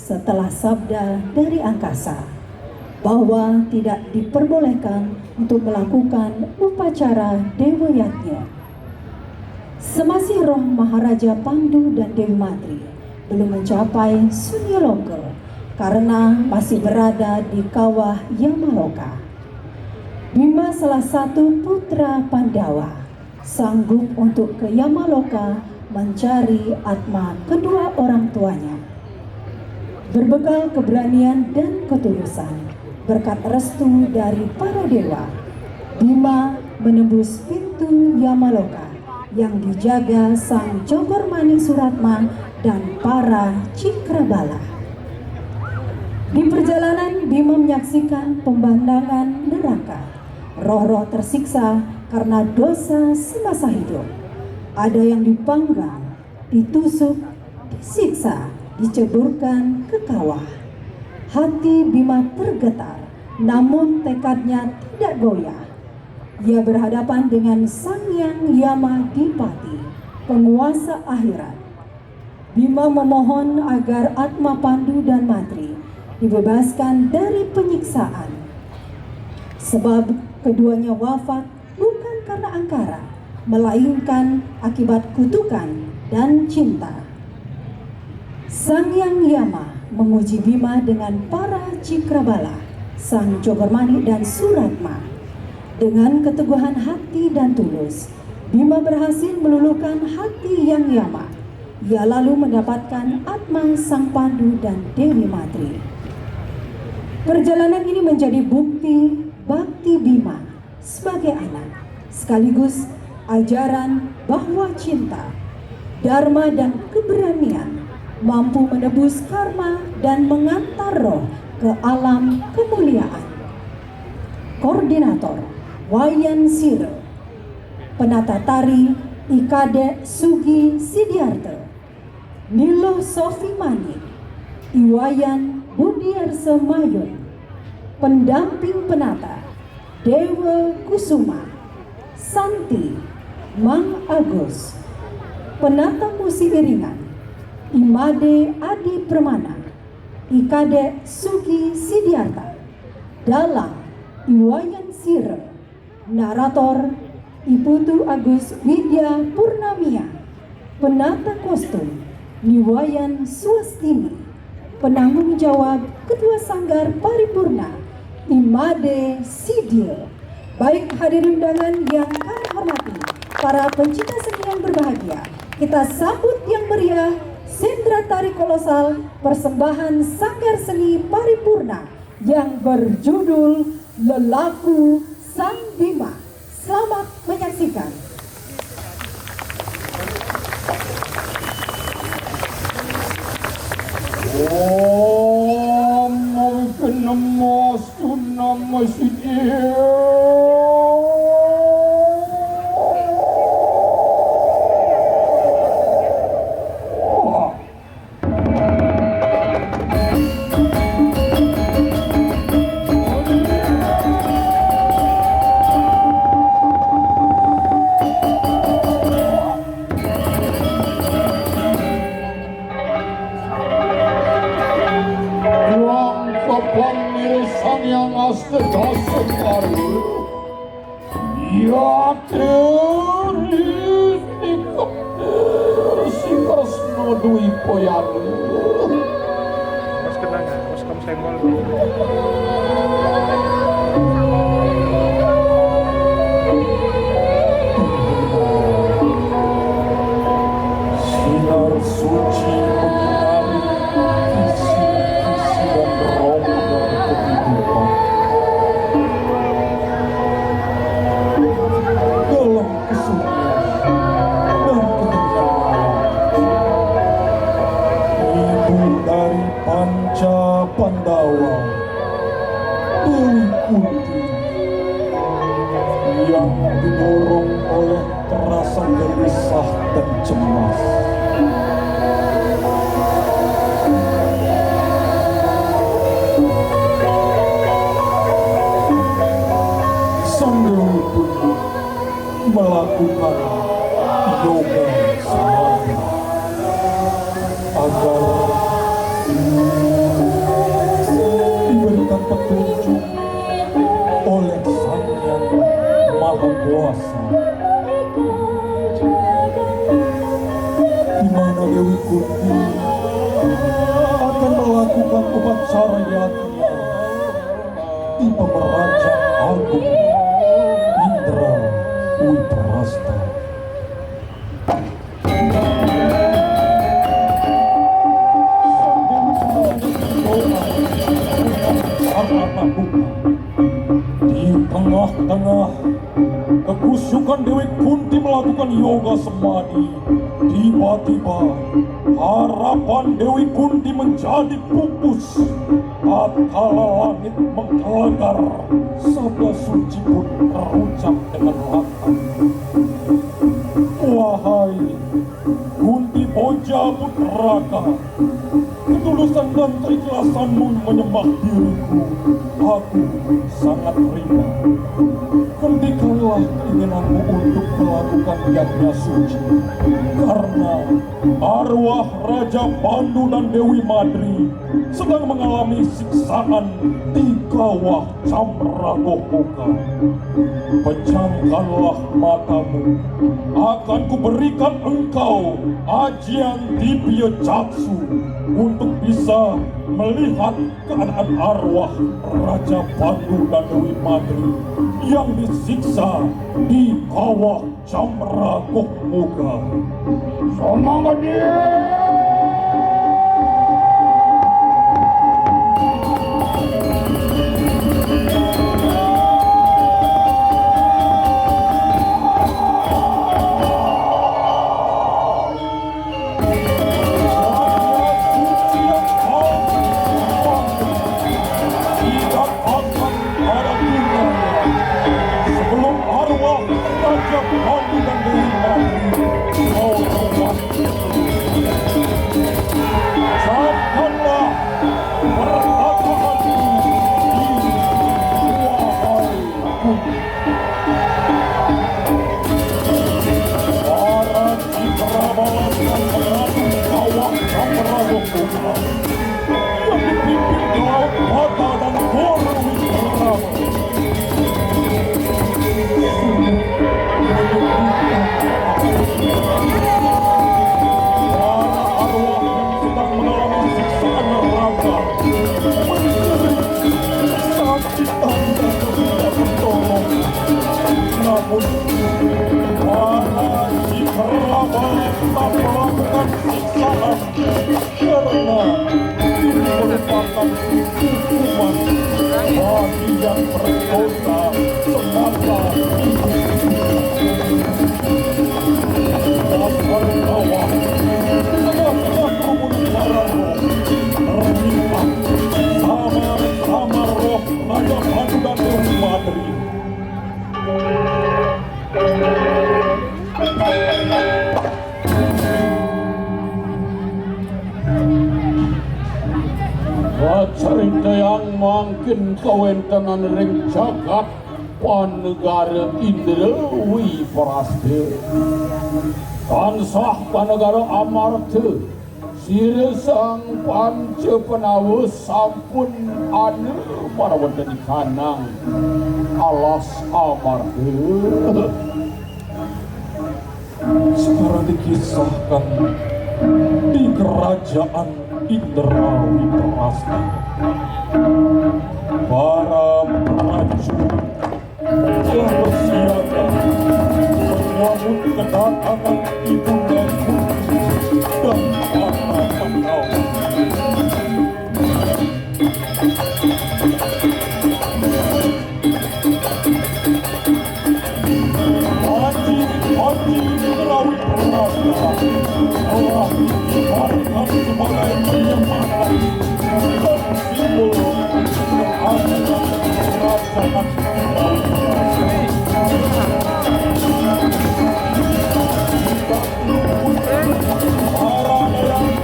setelah sabda dari angkasa bahwa tidak diperbolehkan untuk melakukan upacara Dewa Yatnya. Semasih roh Maharaja Pandu dan Dewi Matri belum mencapai Sunyaloka karena masih berada di kawah Yamaloka. Bima, salah satu putra Pandawa, sanggup untuk ke Yamaloka mencari atma kedua orang tuanya. Berbekal keberanian dan ketulusan, berkat restu dari para dewa, Bima menembus pintu Yamaloka yang dijaga Sang Jogormani Suratma dan para Cikrabala. Di perjalanan, Bima menyaksikan pemandangan neraka, roh-roh tersiksa karena dosa semasa hidup. Ada yang dipanggang, ditusuk, disiksa, diceburkan ke kawah. Hati Bima tergetar, namun tekadnya tidak goyah. Ia berhadapan dengan Sang Hyang Yamadipati, penguasa akhirat. Bima memohon agar atma Pandu dan Matri dibebaskan dari penyiksaan, sebab keduanya wafat bukan karena angkara, melainkan akibat kutukan dan cinta. Sang Hyang Yama menguji Bima dengan para Cikrabala, Sang Jogormani dan Suratma. Dengan keteguhan hati dan tulus, Bima berhasil meluluhkan hati Hyang Yama. Ia lalu mendapatkan atma Sang Pandu dan Dewi Matri. Perjalanan ini menjadi bukti bakti Bima sebagai anak, sekaligus ajaran bahwa cinta, dharma dan keberanian mampu menebus karma dan mengantar roh ke alam kemuliaan. Koordinator Wayan Siro, penata tari Ikade Sugi Sidiarte, Nilo Sofi Manik, Iwayan Budiarse Mayun, pendamping penata Dewa Kusuma, Santi Mang Agus, penata musik iringan Imade Adi Permana, Ikade Sugi Sidiarta, dalang Iwayan Siro, narator Iputu Agus Widya Purnamia, penata kostum Niwayan Swastini, penanggung jawab Ketua Sanggar Paripurna Imade Sidio. Baik hadirin undangan yang kami hormati, para pencinta seni yang berbahagia, kita sambut yang meriah Sendra Tari Kolosal persembahan Sanggar Seni Paripurna yang berjudul Lelaku Sang Bima. Selamat menyaksikan. Om Namo Namo Siddhaya. Mas kenangan, mas kamu senggol. Sinar suci menyinari visi-visi dan rombongan kehidupan. Dalam kesunyian dan ketenangan, ibu dari Panca Pandawa, Dewi Kunti, yang didorong oleh rasa gelisah dan cemas. Sang Dewi pun melakukan yoga samadhi agar kuasa, di mana Dewi Kunti akan melakukan upacara yatnya di Pemerajaan Agung Indra Wiprasta. Di tengah-tengah kekusyukan Dewi Kunti melakukan yoga semadi, tiba-tiba harapan Dewi Kunti menjadi pupus. Tatkala langit menggelegar, sabda suci pun terucap dengan lantang. Wahai Kunti Boja Putraka, ketulusan dan keikhlasanmu menyembah diriku, aku sangat terima. Hentikanlah keinginanmu untuk melakukan yatnya suci, karena arwah Raja Pandu dan Dewi Madri sedang mengalami siksaan di kawah Camragopuka. Pejamkanlah matamu, akan kuberikan engkau ajian Dibya Caksu untuk bisa melihat keadaan arwah Raja Pandu dan Dewi Madri yang disiksa di kawah Camragopuka. Semangat dia! Carita yang mangkin kawentenan ring jagat panegara Indra Wiprasta tansah panegara Amarta sira sang panca penawa sampun anu parawenten kanang alas Amarta. Sekarang dikisahkan di kerajaan Indra Wiprasta, para prajurit telah bersiaga menyambut kedatangan Ibunda Kunti dan para pengawal. Haji Indra Wiprasta telah diibarkan sebagai penyemangat dan simbol keagungan kerajaan Indra Wiprasta. Para eyang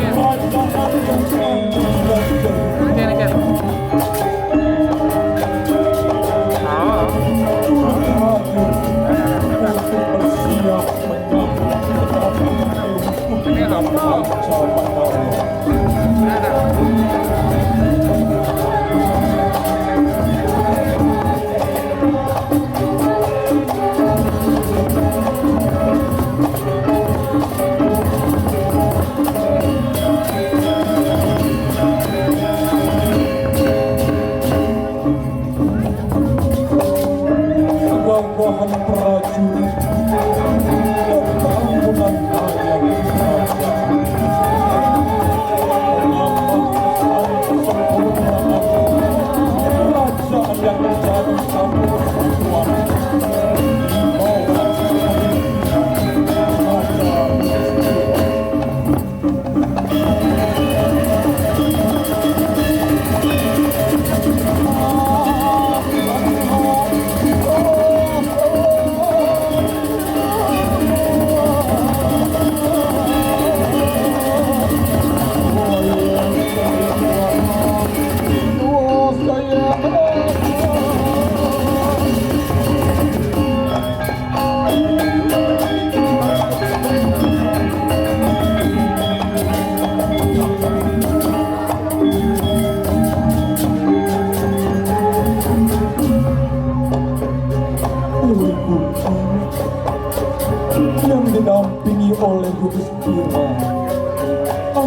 kerajaan yang sanggup dan bersiap menyambut kedatangan Dewi Kunti dan Panca Pandhawa.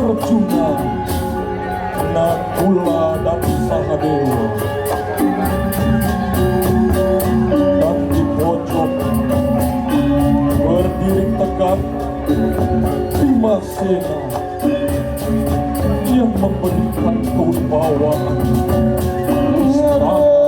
Arjuna, Nakula dan Sahadewa. Dan di pojok berdiri tegak Bimasena yang memberikan kewibawaan istana.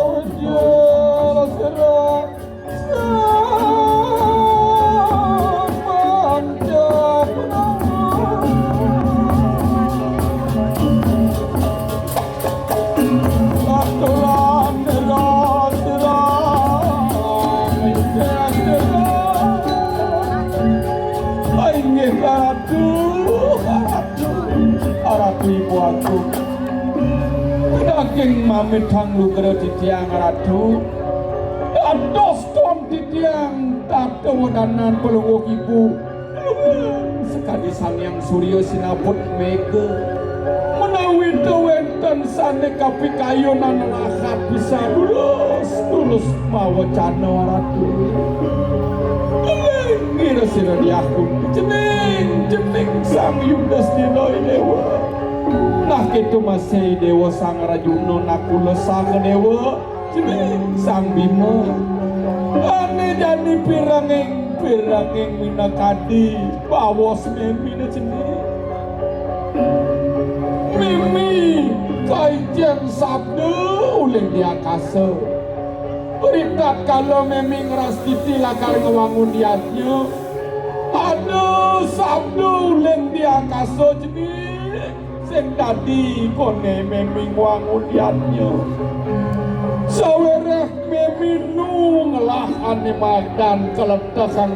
Ratu ibu aku daging mamit hanglu kera titiang ratu dados tom titiang tato wadanan pelunguk ibu sekali sang surya sinaput mega menawi wenten sane kapi kayonan lahat bisa tulus mawa cana ratu ngira sira diaku jeneng sang Yudastina dewa nah gitu masih dewa sang Rajuno nakula sang dewa jeneng sang Bima ane jani piranging minakadi bawas mimi jeneng mimi kajian sabda uleng di akasa berikat kalau mimi ngeras titi lakar ngewangun diatnya aduh sabda uleng di akasa jenis sing tadi kone mimi ngewangun diatnya sawereh mimi nu ngelah ane madan keletakan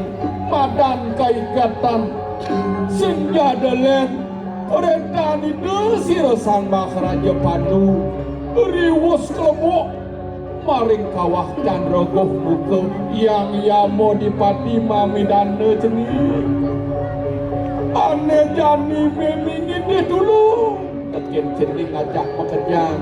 madan kaikatan sing jadalen Redan itu sira sang Maharaja Pandu riwus klemuk maring kawah Candrogoh muka yang yamo dipati mamidana jenis ane jani memingin deh dulu tekin jening ngajak pekerjaan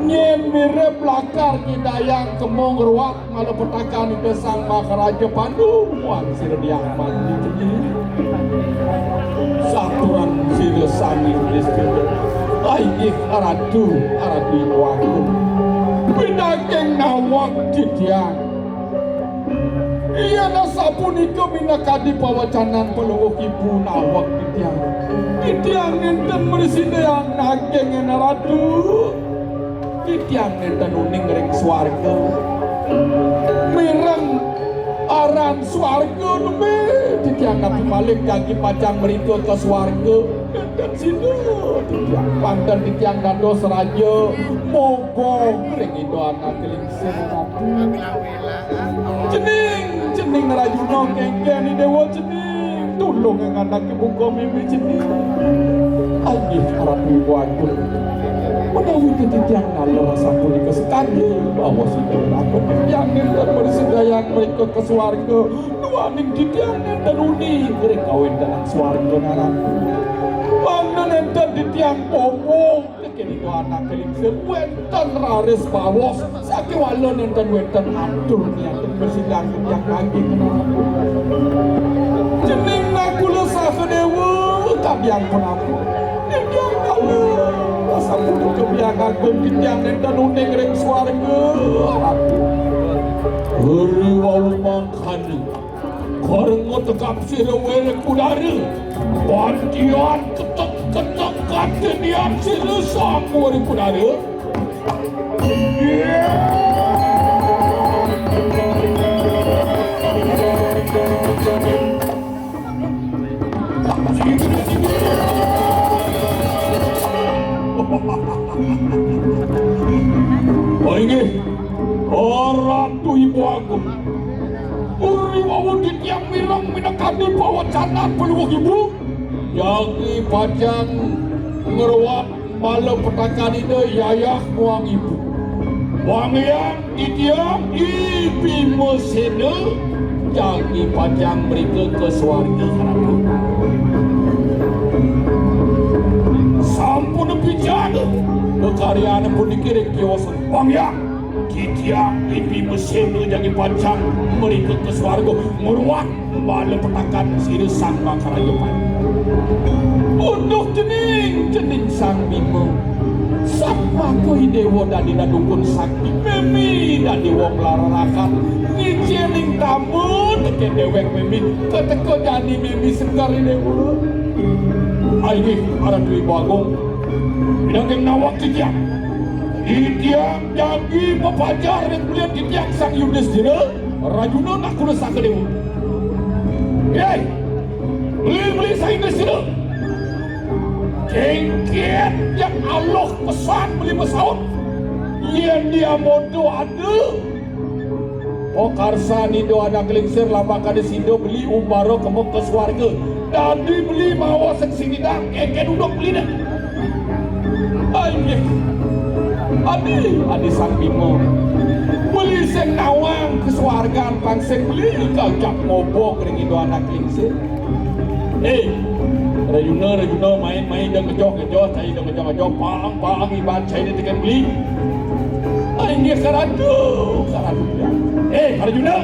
nyen mirip lakar ngidayang kemong ruak malah petakan itu sang Maharaja Pandu muan sira diaman di jenis saturan sila sani listrik aik aradu waktu pinageng nawak titiang iya nasapunika minakadi pawacanan pelunguk ibu nawak titiang nenten mersidayang nageng aradu titiang nenten uning ring swarga mireng aran swarga nembe titiang nabi malik jagi pacang merikut ke swarga dan sini titiang pandan titiang dados raja mogong ring itu anak kelingsen jening Rajuno kengken ni dewa jening tulung yang anak ibu mimi jening agih harap ibu aku menawi titiang nalor rasa pulih kesekali bahwa sudah aku titiang dan bersedayang mereka ke swarga nuaning titiang dan uni kering kawin dalam swarga naraku bangna nenten titiang popong tekin itu anak kelingsen wenten raris bawos saki wala nenten wenten atur niatan bersidang titiang lagi kenaraku jening aku lesah ke dewa tabiang pun aku titiang kalu rasa putih kebiang agung titiang nenten uning ring swarga Riwau mangkani Korngo tegap sirewele kudara Bantian ketek katenian sire samuri kudara Baik, Ratu Ibu Agung Uri wawu titiang mirang minakadi pawacanan pelunguk ibu Yagi pajang ngeruak malam petakan ide yayah muang ibu Wangian titiang ibi mesene Yagi pajang mereka ke swarga ratu Sampun bijana kekaryaan pun dikirim kiwasan Wangian titiang ibi mesene jadi pancang mereka ke swarga meruak bala petakan siri sang Maharaja Pandu Unduh cening sang Bima. Sapa koi dewa dadi dukun sakti memi dadi wong lararakan ngijening tamu teke dewek memi keteko jadi memi sekali dewa. Aini arah dui bagong bidang nawak titiang jadi pepajar yang melihat titiang sang Yudhistira Rajuna nak kuda saka dewa. Hei, beli sang Yudhistira kengket yang Allah pesan beli pesawat yang dia modo ada karsa nido ada kelingsir lambak ada sido beli umbaro kemuk ke swarga dadi beli mawa seksini dah kengket duduk beli dah adi sang Bima beli seng nawang ke swarga pangseng beli kajak ngobok dengan ido anak kelingsir. Rajuna main dan kejoh cai dan kejoh paang iban cai dia tekan beli. Ini karadu. Rajuna.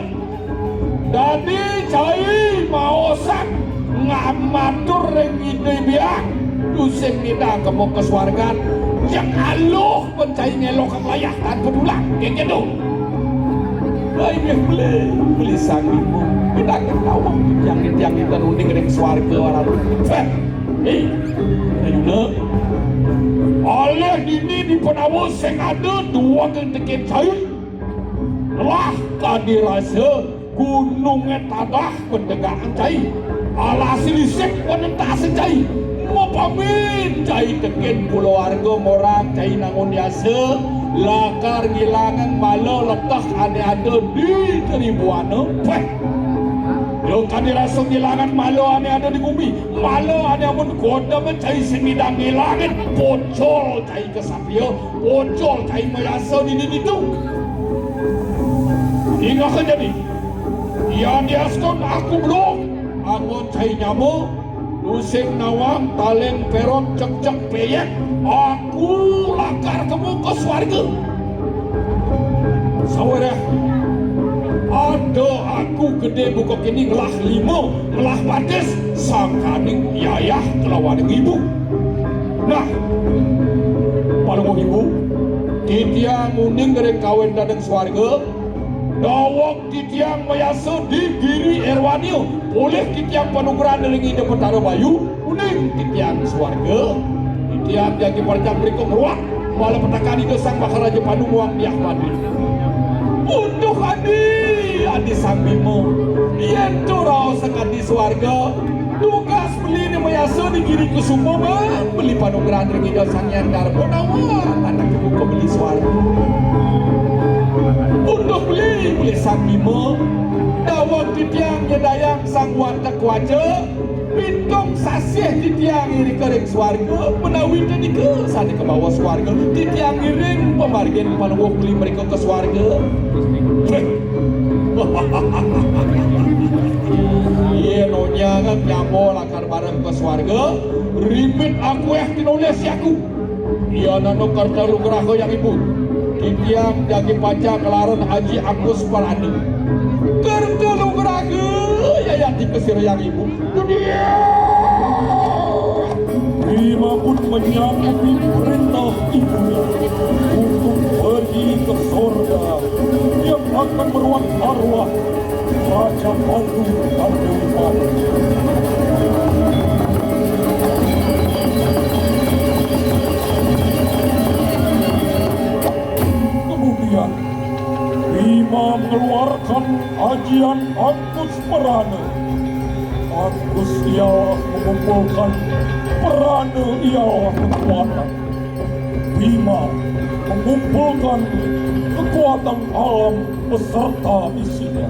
Dadi cai mau sak ngamatur reng ide biak. Duseng nida kemo ke swargan yang aluh pencai ngelok kang layah tan pedulang kengke do. Ini beli sang Bima. Kita ketawa yang kita nunding reng swarga warat. Rajuna oleh ini di penawa sing ada dua kentekit cair telah kadirasa gunungnya tadah pendegaan cair alasi lisik penentah secai mau pamin cair teken keluarga morang cair nangun yasa lakar ngilangan malah letak ada di teribuana Yo kan dirasa ngilangan malu ane ada di bumi. Malu ane amun koda mencari semidang ngilangan. Pocol cai kesapio. Pocol cai mayasa di itu. Ingat saja nih. Yang diaskon aku belum. Aku cai nyamu. Lusing nawang taleng perot cek peyek. Aku lakar ke muka swarga. Sawareh. Ada aku gede buka kini ngelah lima, ngelah batis sangkaning yayah kelawan ibu. Nah, palung ibu, titiang uning dari kawin dadeng swarga, dawak titiang mayasa di giri erwanio, boleh titiang panugrahan dari ide petara bayu, uning titiang swarga, titiang jagi parjang berikut meruak, malah petakan itu sang bakal raja panu muang diah mandi. Untuk adi sang Bima yen turau sangat di swarga tugas beli ni mayasa di giri kusuma beli panugrahan ring ida sang Yandar Bonawa anak ibu ko beli swarga untuk beli sang Bima dawak titiang nyedayang sang watak waja pintung sasih titiang iri kering swarga menawi tadi ke saat ke bawah swarga titiang iring pemargen panuwok beli mereka ke swarga. Iya nonya kan nyambo lakar bareng ke swarga rimit aku tinulis aku iya nano karta lugraho yang ibu titiang jagi paca kelaran Haji Agus Parani karta lugraho yayati kesir yang ibu dunia Bima pun menyanggupi perintah ibunya untuk pergi ke surga yang akan meruang arwah Raja Batu Tanjungan. Kemudian Bima mengeluarkan ajian Agus Perana. Agus ialah mengumpulkan Perana ialah kekuatan. Bima mengumpulkan kekuatan alam beserta isinya.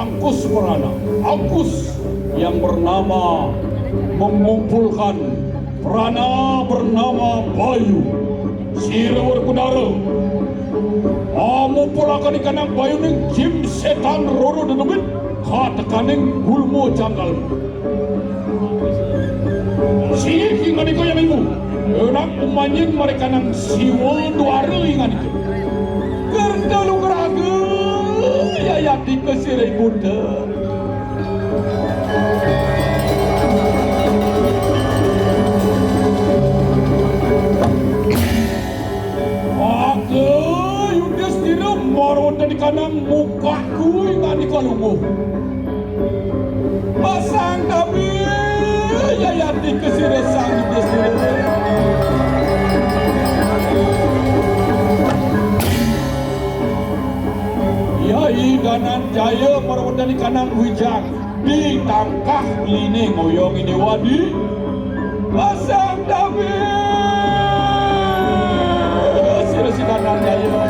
Angkus Prana, Angkus yang bernama mengumpulkan Prana bernama Bayu Sirewar Kudara ngumpulakan ikan Bayu ning jim setan roro dedemit katekaning gulmo janggal siki nganiko yang ibu enak umanying mereka nang siwa duare ingan itu kerja lu keraga ya yati kesirai bunda aku Yudhistira marwat di kanang mukaku ingan di kalungu pasang tapi ya yati kesirai sang Yudhistira Yai Ganan Jaya Marwandani Kanang Wijang ditangkah line ngoyong ini wadi pasang dawe si Ganan Jaya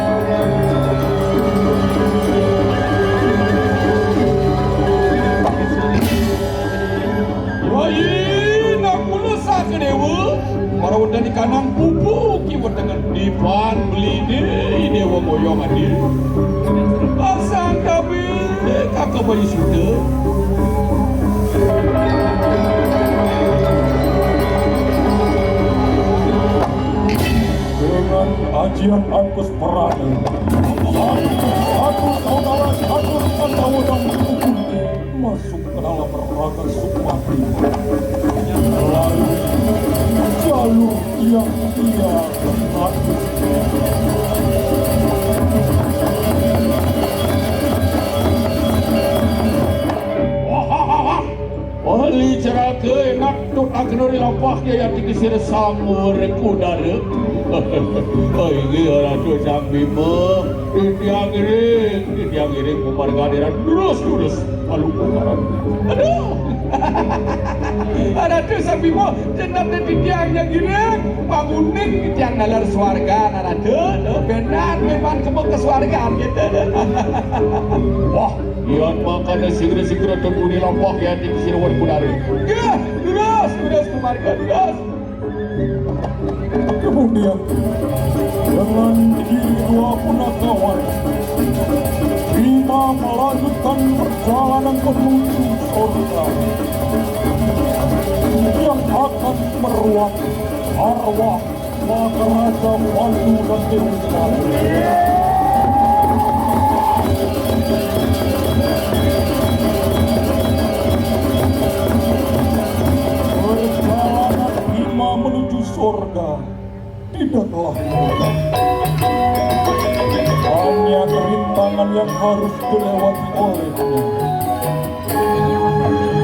Yai nakulu sakedewa Marwandani Kanang pupu kibat dengan dipan beline dewa ngoyong adil pasang tapi kakak bayi sudah dengan ajian Angkus Prana satu saudara satu Pandawa dan Kunti masuk ke dalam raga Sukmati melalui jalur yang dia kenali. Wali ceraka enak tut agnori lampah ya yang dikisir samur kudara. Oi gira tu sambil tiang iring pemargadiran terus lalu kumaran. Aduh. Ada tu sambil jenap di tiang yang iring bangunin tiang nalar swarga ada benar memang kebuk keswargaan gitu. Wah. Ian makanya segera terbunyi lampah yang dikisir wali kudara. Ya, terus pemarga terus. Kemudian dengan diri dua punakawan Bima melanjutkan perjalanan menuju surga yang akan meruat arwah Maharaja Pandu dan Dewi. Perjalanan Bima menuju surga tidaklah mudah. Hanya kerintangan yang harus dilewati olehnya.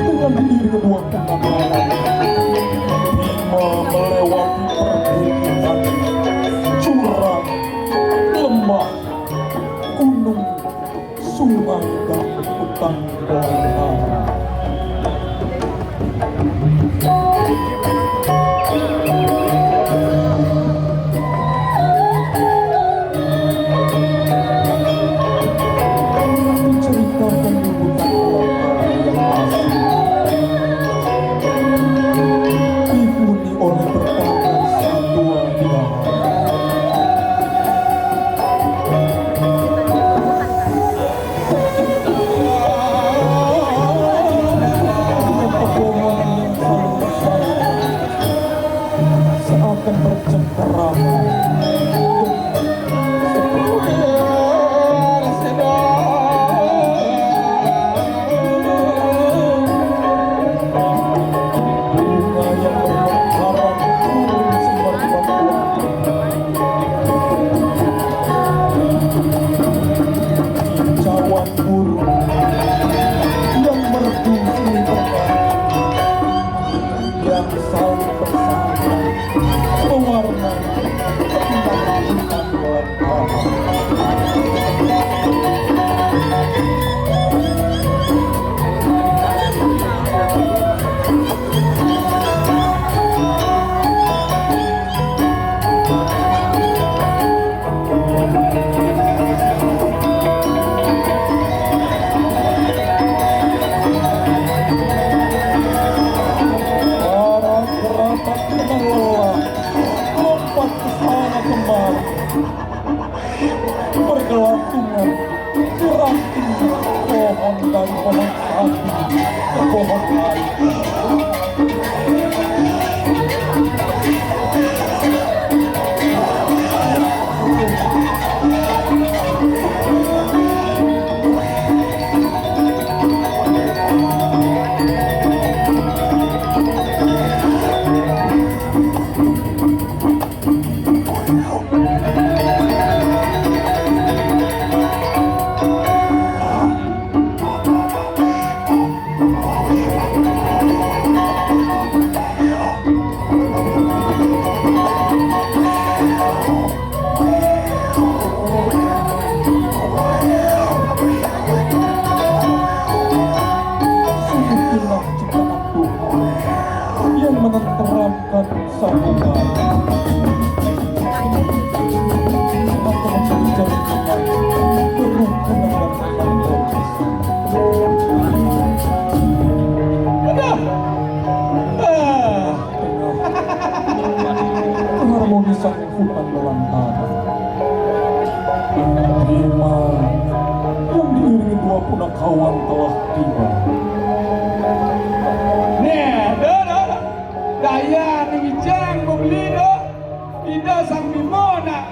Dengan diri kedua punakawan, Bima melewati perbukitan, jurang, lembah, gunung, sungai, dan hutan belantara. Pohon lain. Sungguhlah ciptaan Tuhan yang menenteramkan sambungan. Semakin menjadikan penuh kenangan dan keharmonisan hutan belantara. Bima yang diiringi 2 punakawan telah tiba. Daya ni bijang membeli do. Ida sang Bima nak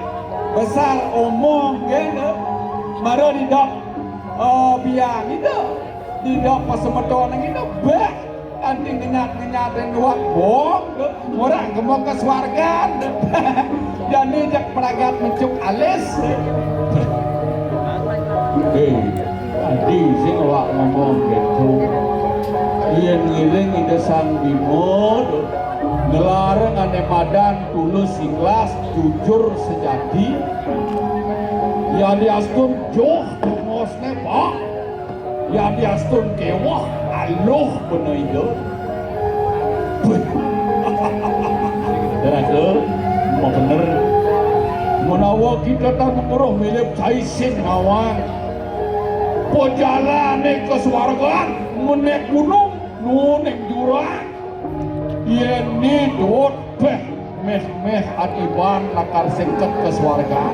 besar omong kena. Mara di dok biang itu. Di dok pasemeton nang itu bek. Anting ngenyat dan buat bom. Orang kemong ke swarga. Jadi jak peragat mencuk alis. Tadi saya ngelak ngomong gitu. Ia ngiling ide sang Bima ngelarang ane madan tulus ikhlas jujur sejati. Ya diastun joh ngosne pak. Ya diastun kewah aluh bener itu. Terasa mau bener. Menawa kita tak mengeruh milip caisin ngawang. Pojalane ke swargaan menek gunung nunek jurang. Ia ni dot peh meh atiban lakar sengket ke swargaan.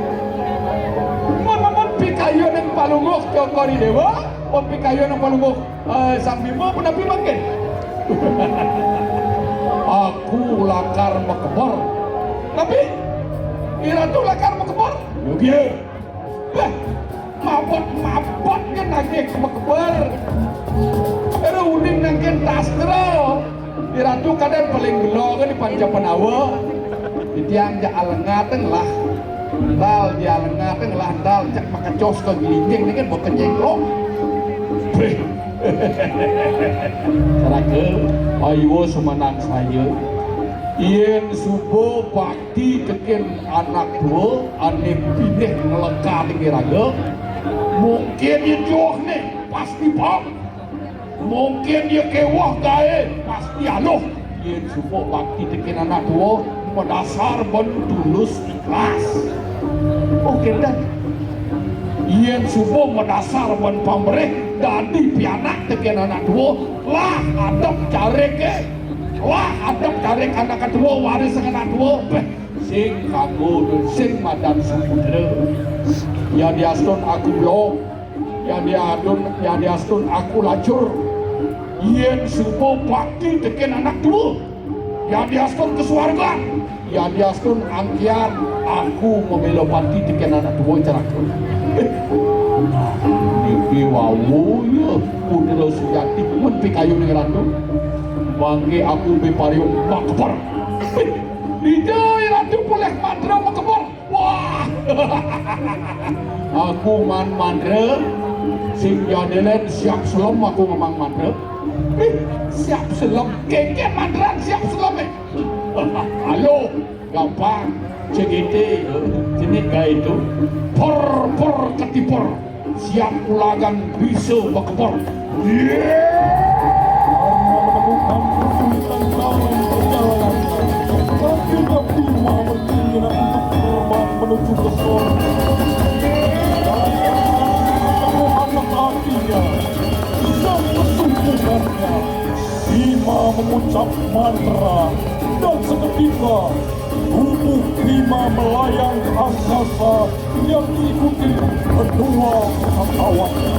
Mon pikayo nang palungok ke kori dewa, pikayo nang palungok sang Bima pun api makin. Aku lakar mekebar. Tapi ira tu lakar mekebar. Yogi. Mabot kan lagi kebar. Era uning nangken tastra. Diratu kadang paling gelo kan di panca penawa. Di tiang ja alengaten lah. Dal ja alengaten lah dal cak makacos ke gilinjing ni kan bukan jengkok. Sarake ayo semenang saya. Ien subuh bakti teken anak tua ane pineh meleka di raga. Mungkin dia joh ni pasti pak. Mungkin dia kewah gaya pasti aluh. Ien subuh bakti teken anak tua berdasar ben tulus ikhlas. Oke dan ien subuh berdasar ben pamrih dadi pianak teken anak tua lah adab carek wah adab carek anak tua waris anak tua sing kamu dan sing madan Saputra. Ya diastun aku blok, ya diastun aku lacur. Ien subuh bakti teken anak tua. Ya diastun ke swarga. Ya diastun angkian aku membela bakti teken anak tua ceraku. Iki wawu ya putra sejati men pikayu ning ratu. Bangke aku bepariung makbar. Ida ratu boleh mandra makbar. Wah. Aku mandra sing jadelen siap selam aku memang mandra. Siap selam keke mandra siap selam. Halo, gampang. CGT jenis gaya itu por ketipor siap ulagan bisa makbar. Menemukan kesulitan dalam perjalanan. Akhirnya Bima berkeinginan untuk terbang menuju ke sorga. Dan anak hatinya dan kesungguhannya, Bima mengucap mantra dan seketika tubuh Bima melayang ke angkasa yang diikuti kedua kawannya.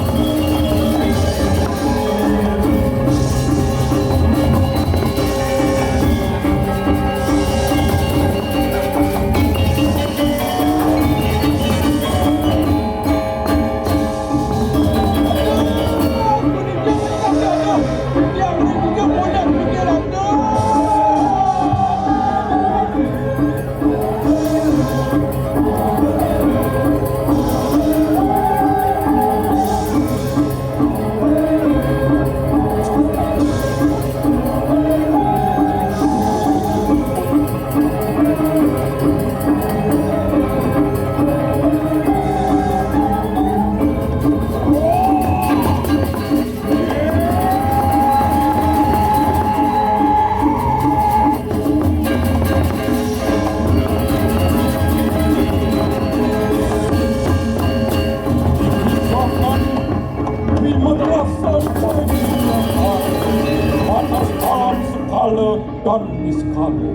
Niskala dan Niskala.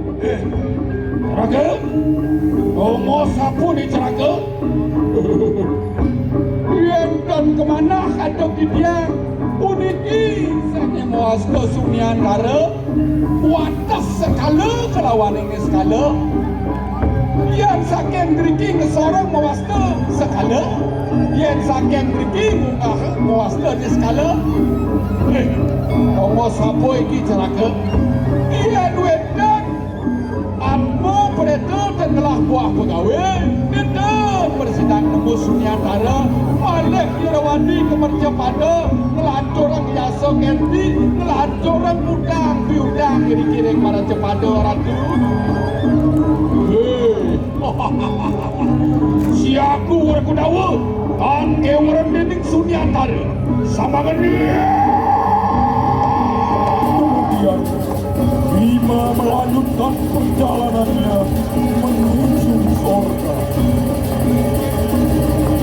Ceraga, Romo sapu ni ceraga. Yang dan kemana hadap dia? Uniki saya muas ke Sunian Dara. Watas sekala kelawan ini sekala. Yang saking diriking seorang mewasta sekala. Yang saking diriking mewasta ni sekala. Romo sapu iki ceraga. Ia duit dan apa pereta telah buah pegawai kita bersidang nemu Sunyantara oleh Irawadi kemercepada melancorang biasa ganti melancorang udang diudang kiri-kiri para cepada ratu. Si aku berkudawa dan kewaran dinding Sunyantara sama genia. Kemudian Bima melanjutkan perjalanannya menuju surga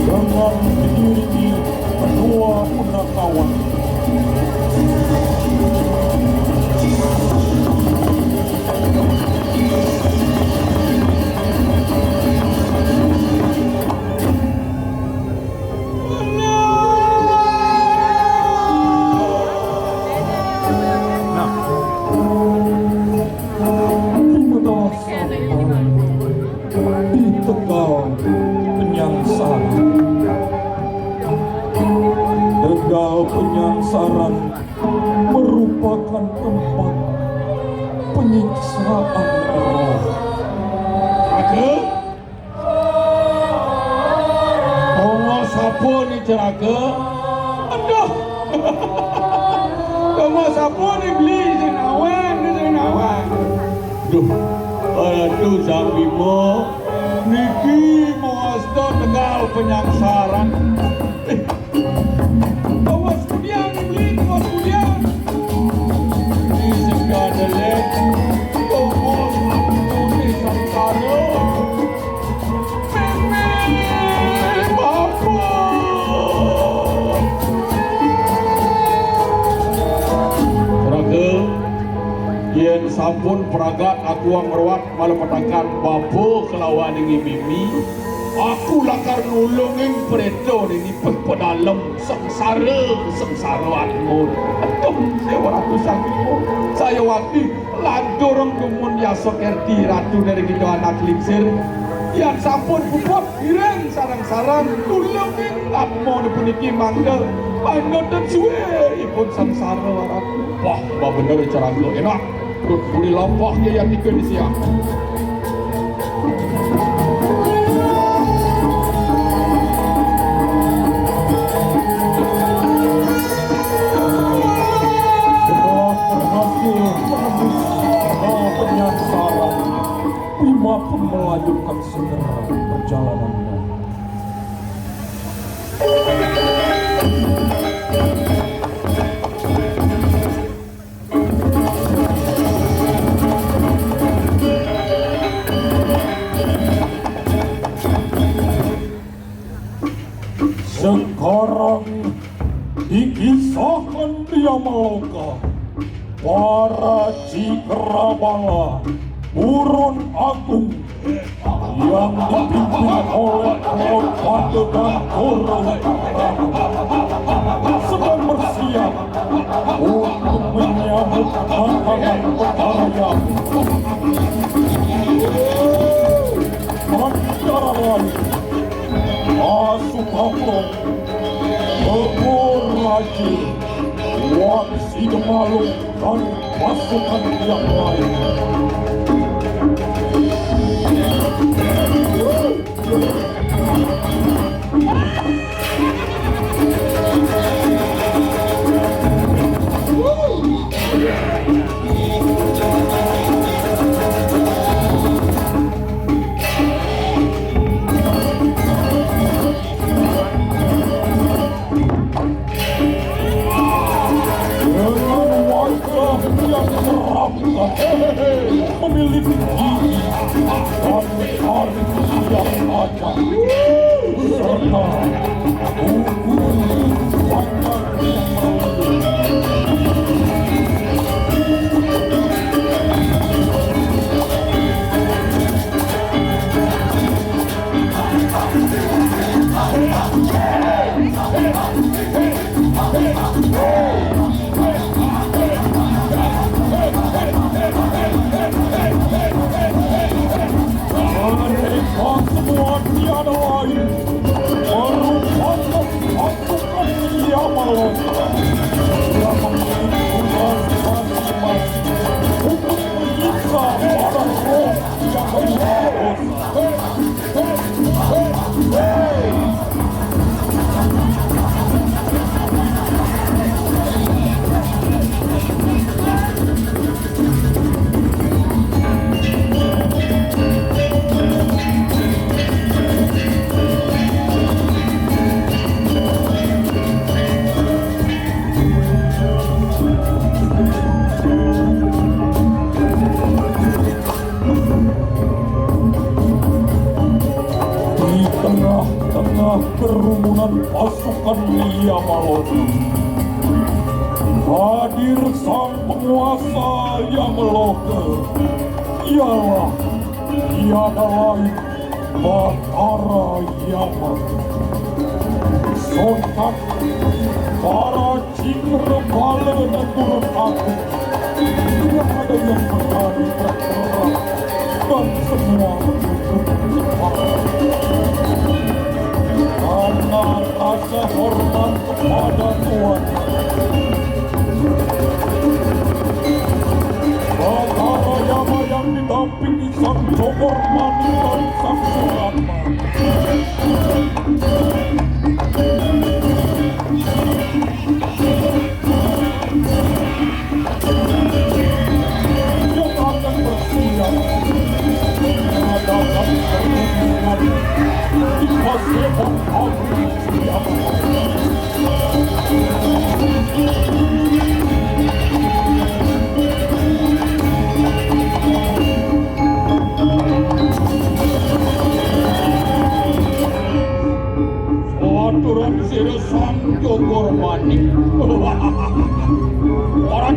dengan diiringi kedua punakawan. Di Tegal Penyangsaran. Tegal Penyangsaran merupakan tempat penyiksaan roh. Ceraga, Romo sapu ni ceraga. Aduh, kamu siapa ni beli senawan. Duh, aduh Zabimo, Niki Mawasta Tegal Penyangsaran. Kawas kudian beli, kawas kudian. ini segadelek, Kawas ini sangkara. Meme, bapa. ceraga. Yen sampun peragat aku angruat malapatakan bapa kelawan dengan mimi. Aku lakar nulungin preto ini pedalem sengsaraanmu. Aduh, sewa ratu Sabimo. Saya waktu landorong kemun yasok erti ratu dari kita anak lingsir. Yang sampun bubuk ireng sarang-sarang tulungin lapmo di puniki mangga. Mangga dan suwe ipun samsara ratu. Wah, bah bener ceraga enak. Budi lampah dia yang ikut di siang. Berhasil menembus Tegal Penyangsaran. Bima pun melanjutkan segera perjalanannya. Sekarang dikisahkan dia Maloka, para Cikrabala, Burun Agung yang dipimpin oleh Lord Pandegan Koro sedang bersiap untuk menyambut tantangan bahaya. Antara lain Asukapro, Bebur Raji, Wan Sidemalung dan pasukan yang lain. Memiliki gigi dan tarik yang tajam serta buku banyak yang dengan pasukan Yamalota. Hadir sang penguasa Yamaloka, ialah tiada lain Batara Yaman. Sontak para cingrebala dan turun aku, tidak ada yang berani bergerak dan semua menunduk kepala. Karena rasa hormat kepada Tuhan, Batara Yama yang didampingi sang Jogor Mani dan sang Suratma. Yang akan bersiap menghadapi pertempuran di Paseban Api Yaman. Aturan sira sang Jogor Manik.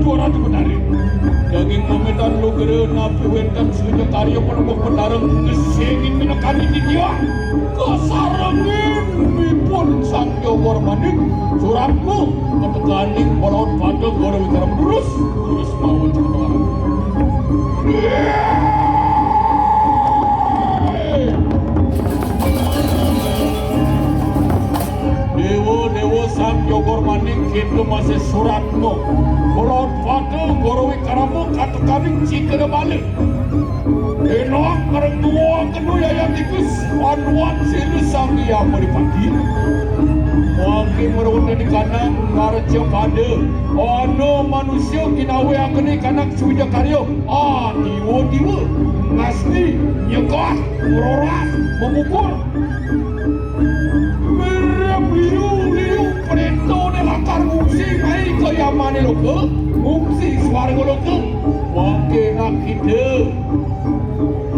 Orang benari. Daging memetan lu gere napi wenkan sunya karya penembak pendarang kesengin menekani di dia. Kesarangin mipun sang Jogor Manik. Suratmu ketekaning polaut pada gora wikara berurus. Terus mau cepat. Dewa sang Jogor Manik itu masih suratmu. Polaut pada gora wikaramu ketekaning cikere balik. Enok kareng dua kedua yang tikus anuan siri sang yang meripati. Mungkin merawat di kanan ngarja pada ono manusia kinawe akeni kanak suja karyo. Diwa ngasni nyegah meroras memukul. Liu perintah ni lakar ngungsi mai ke Yaman ni loke ngungsi suarga loke makin nak kita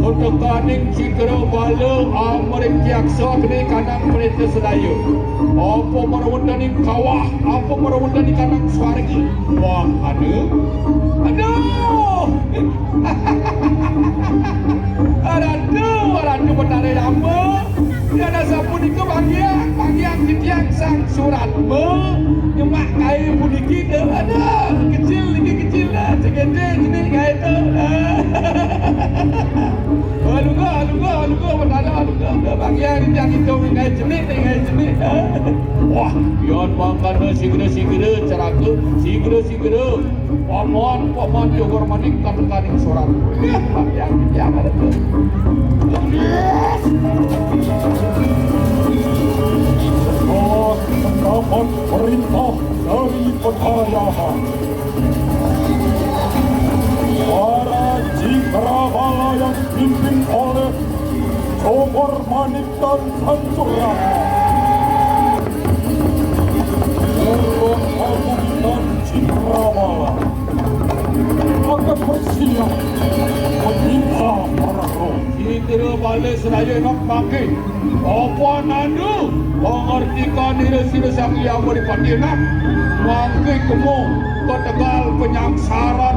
ketekaning cikera bala Amerik jaksa kini kanang perintah sedaya apa merawat kawah apa merawat kanang suarga wah aduh benar apa tiada sampun itu bagian kitiang sang suratmu nyemak kain pudiki tu ada kecil lah segede sini kain tu aluga benar aluga bagian kitiang itu kain jenis wah biar makan segera ceraku segera paman Jogor Manik ketekaning surat bagian kitiang ada tu Mendapat perintah dari Petayahan. Para cingkrabala yang dipimpin oleh Jogor Manik dan Sancuran. Turun Agung dan Cingkrabala akan bersiap menyiksa para roh. Cikera balik seraya nak pakai apa nandu mengertikan diri sila sang yang meripati nak mangke kemu ketegal penyangsaran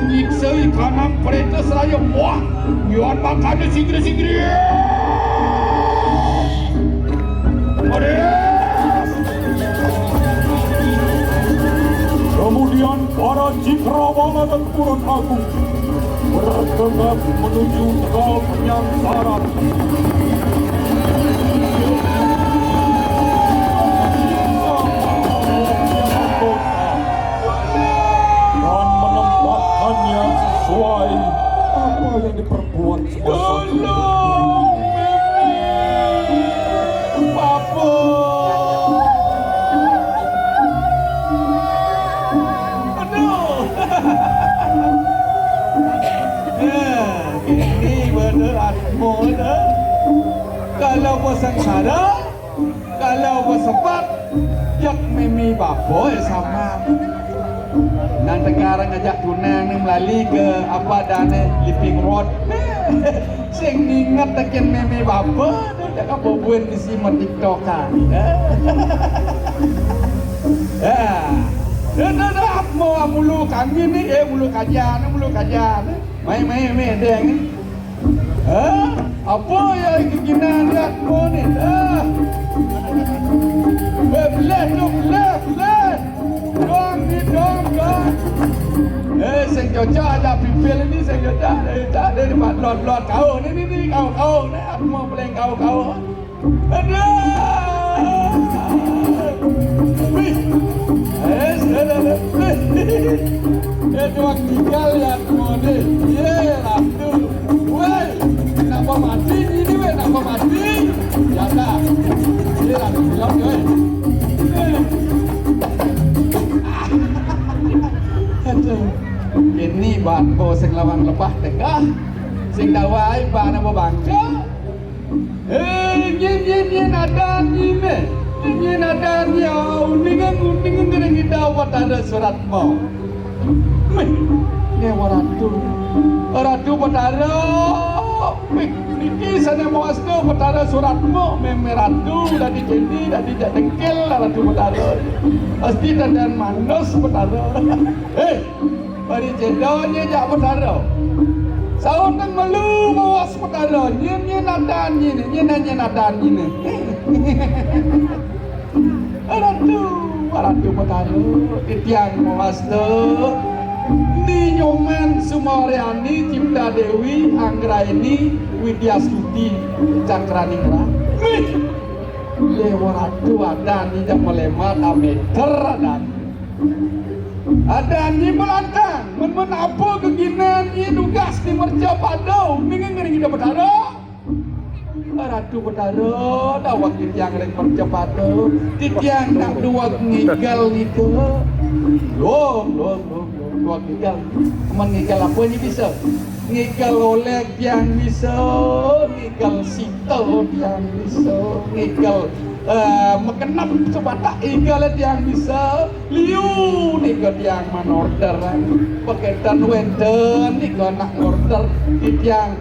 nyiksai kanang perintah seraya wah biar makannya sigri Kemudian para cingkrabala dan Kurun Agung bergegas menuju tegal penyangsaran. Dan menempatkannya sesuai apa yang diperbuat semasa kalau bersengsara, kalau bersebat, jak mimi bapa sama. Nanti sekarang ngajak tunang ni melalui ke apa dana living road. Sing ingat tekan mimi bapa. Jangan bobuin di si tiktokan. Dah mau mulu kami ni mulu kajian. Main deng. Apa yang kena lihat mo ni? Belah. Dong. Sing cocok ada pipil ni sing cocok tak ada di lot kau ni kau ni aku mau peleng kau. Aduh. Tuang tinggal ya mo ni. Yelah tu. Weh, kenapa mati ini weh? Kenapa mati? Ya dah. Yelah bilang weh. Ini banbo sing lawang lepah tengah sing dawai bana bangka nyen adan ya uningan ngering dapat ada surat mau ne waratu patara niki sana mau asdo patara surat mau memeratu dah dijadi dah dengkel ratu patara pasti dan manos patara Bari cendolnya jak petara. Saun nang melu bawas petara. Nyen adan ni. Aratu petara. Titiang bawas tu. Ni nyoman Sumaryani Cipta Dewi Anggraini Widyastuti Cakraningrat. Lewaratu adan ni jak melemat ameter adan. Ada ni melantang, men apa keginan ni tugas di merja padau, mingin ngering kita petara. Ratu petara, dah waktu tiang lagi merja padau, tiang nak dua ngigal itu. Dua ngigal. Mengigal apa ni bisa? Ngigal oleh tiang bisa, ngigal sito tiang bisa, ngigal mekenap sebatak igal yang bisa liu ni ke tiang manorder paketan wenten ni ke nak order di tiang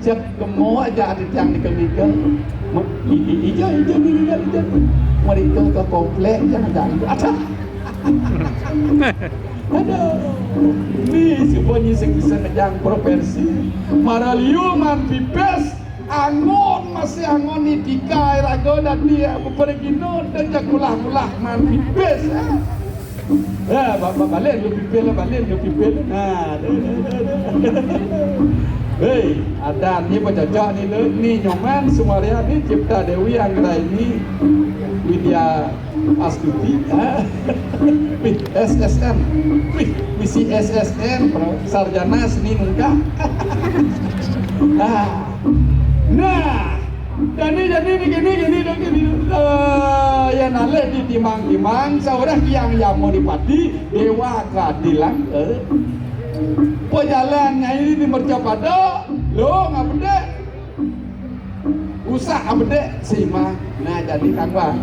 cek kemo aja di tiang ni kemigal ijo mereka ke komplek jangan ada ni sebenarnya sing bisa ngejang provinsi maraliu man pipes angon masih angon ni tikai rago dan dia pergi no dan jakulah man pipes balik lu pipel nah hei ada ni pecocok ni nyoman Sumaryani Cipta Dewi Anggraini Widya Astuti SSN misi SSN sarjana seni muka nah jadi gini ya nale di timang seorang yang mau dipati dewa keadilan pejalannya ini di mercapada lo nggak beda usah beda sima nah jadi kangwang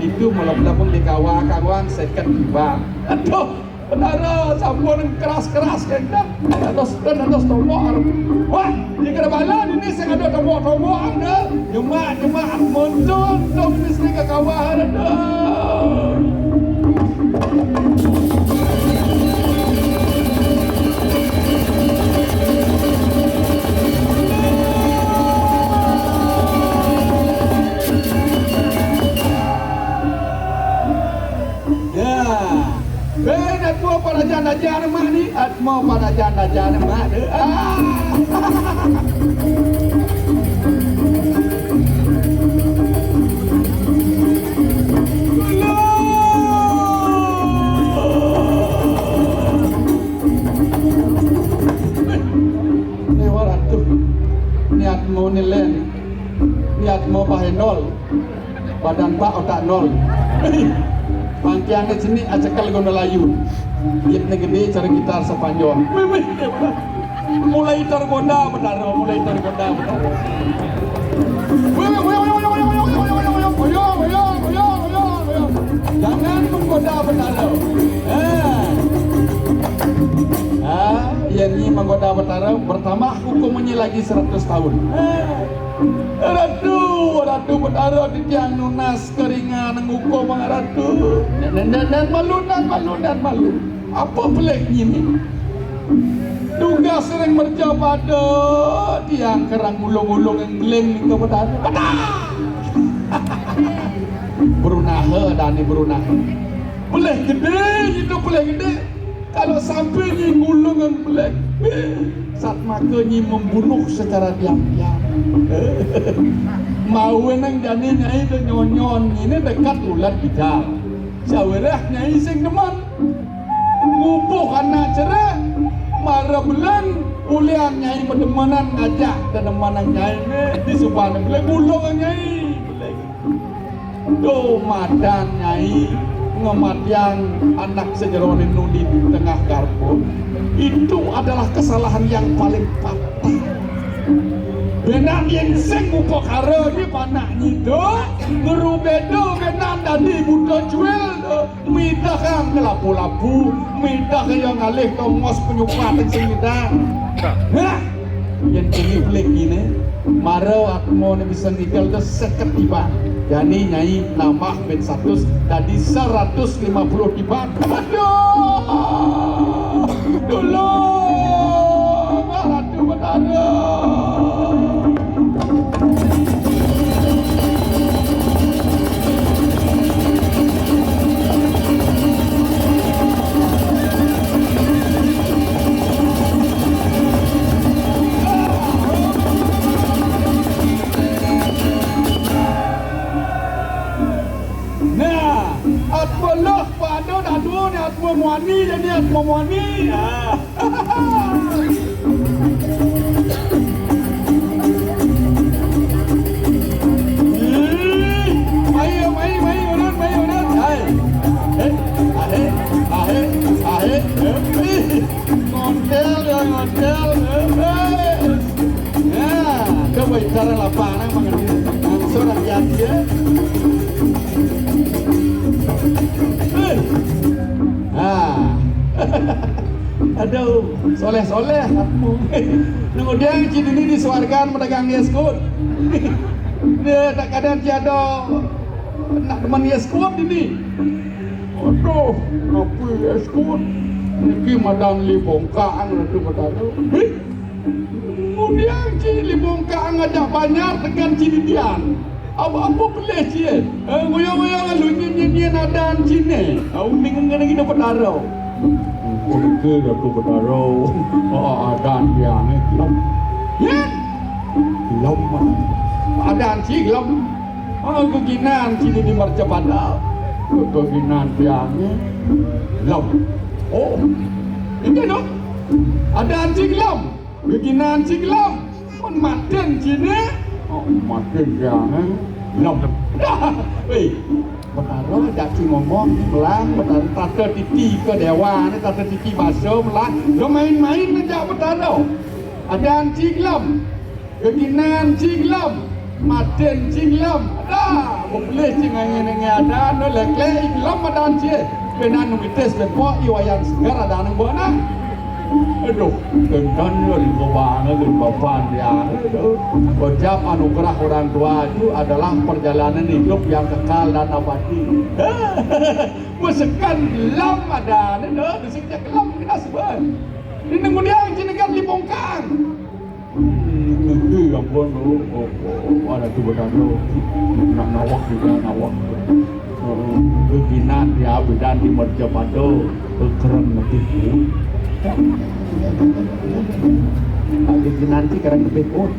itu melapun di kawang seket tiba aduh benar sampun keras kan atas tombol wah jika bala ini saya ada tombol anda cuma muncul dong ini sini ke kawah ada Atmo pada janda-janda mah ni, atmo pada janda-janda mah deh. Ni warat tu, ni atmo ni len, ni atmo pahenol, badan pak otak nol. Pangkian ke sini acakal gondolayu. Dia gede cara gitar sepanjang. Mulai tergoda benar. Jangan menggoda benar. Yang ini menggoda Betara, bertambah hukumannya lagi 100 tahun. Ratu Betara di tiang nunas keringan ngukum ratu. Dan malu. Apa peliknya ni? Tugas sering merja pada tiang kerang ulung-ulung yang geleng ni ke Betara. Berunaha dan ni berunaha. Boleh gede itu boleh gede. Kalau sampai ni gulung yang boleh saat makanya membunuh secara diam-diam. Mau nang jani nyai tu nyon ini dekat ulat bijar. Sawerah nyai sing deman. Ngubuh anak cerak. Marah bulan ulian nyai pedemanan ngajak dan demanan nyai ni di subhan boleh gulung nyai. Do madan nyai ngematian anak sejeronin di tengah garpu itu adalah kesalahan yang paling fatal. Benar yang sing upakara ni panaknya itu ngerubedo benar tadi budak jual midah kang kelapu-lapu midah yang ngalih tongos penyupat yang singidang. Nah yang tinggi pelik ini maro aku mau bisa tinggal tu seket tiba. Jadi nyai nambah ben 100 jadi 150 tiba. Aduh, dulu Ratu Betara. Atmalah pada dah dua ni atma muani jadi atma muani. Mai urut. Hai. Ngontel. Ya, coba cara lapangan mengenai seorang yang dia. Aduh, soleh hatmu. Kemudian cini ini disuarkan pedagang yeskut. Dia tak kadang tiada nak teman yeskut ini. Aduh, apa yeskut? Ini madang libongkaan Ratu Betara. Kemudian cini libongkaan ngajak banyak dengan cini dian. Apa boleh cie? Goyang-goyang lalu nyanyian adan cini. Aku dengan kita Betara. Oke, Ratu Betara. Adan yang itu. Ya? Gelap mana? Adan si gelap. Keginan cini di Marcapada. Keginan yang gelap. Oh, ini dong. Adan si gelap. Keginan si gelap. Maten cini. Makin jangan gelap. Hei. Betara dak si ngomong melang Betara tata titi ke dewa ni tata titi baso melang do main-main aja Betara. Ada cinglam, keginan cinglam, maten cinglam. Ada boleh cingange ada no lekle iklam ada cie. Benan numites bepo iwayan segar ada nang bona. Aduh, kendan ni bawang ni bapan dia. Berjap anugerah orang tua itu adalah perjalanan hidup yang kekal dan abadi. Mesekan gelam ada, ni dah, mesekan gelam kita sebab. Ini kemudian jenakan libongkang. Negeri yang pun ada tu berkata nak nawak juga nawak. Keginan dia bedan di Marcapada keren nanti. Nanti kerana lebih pun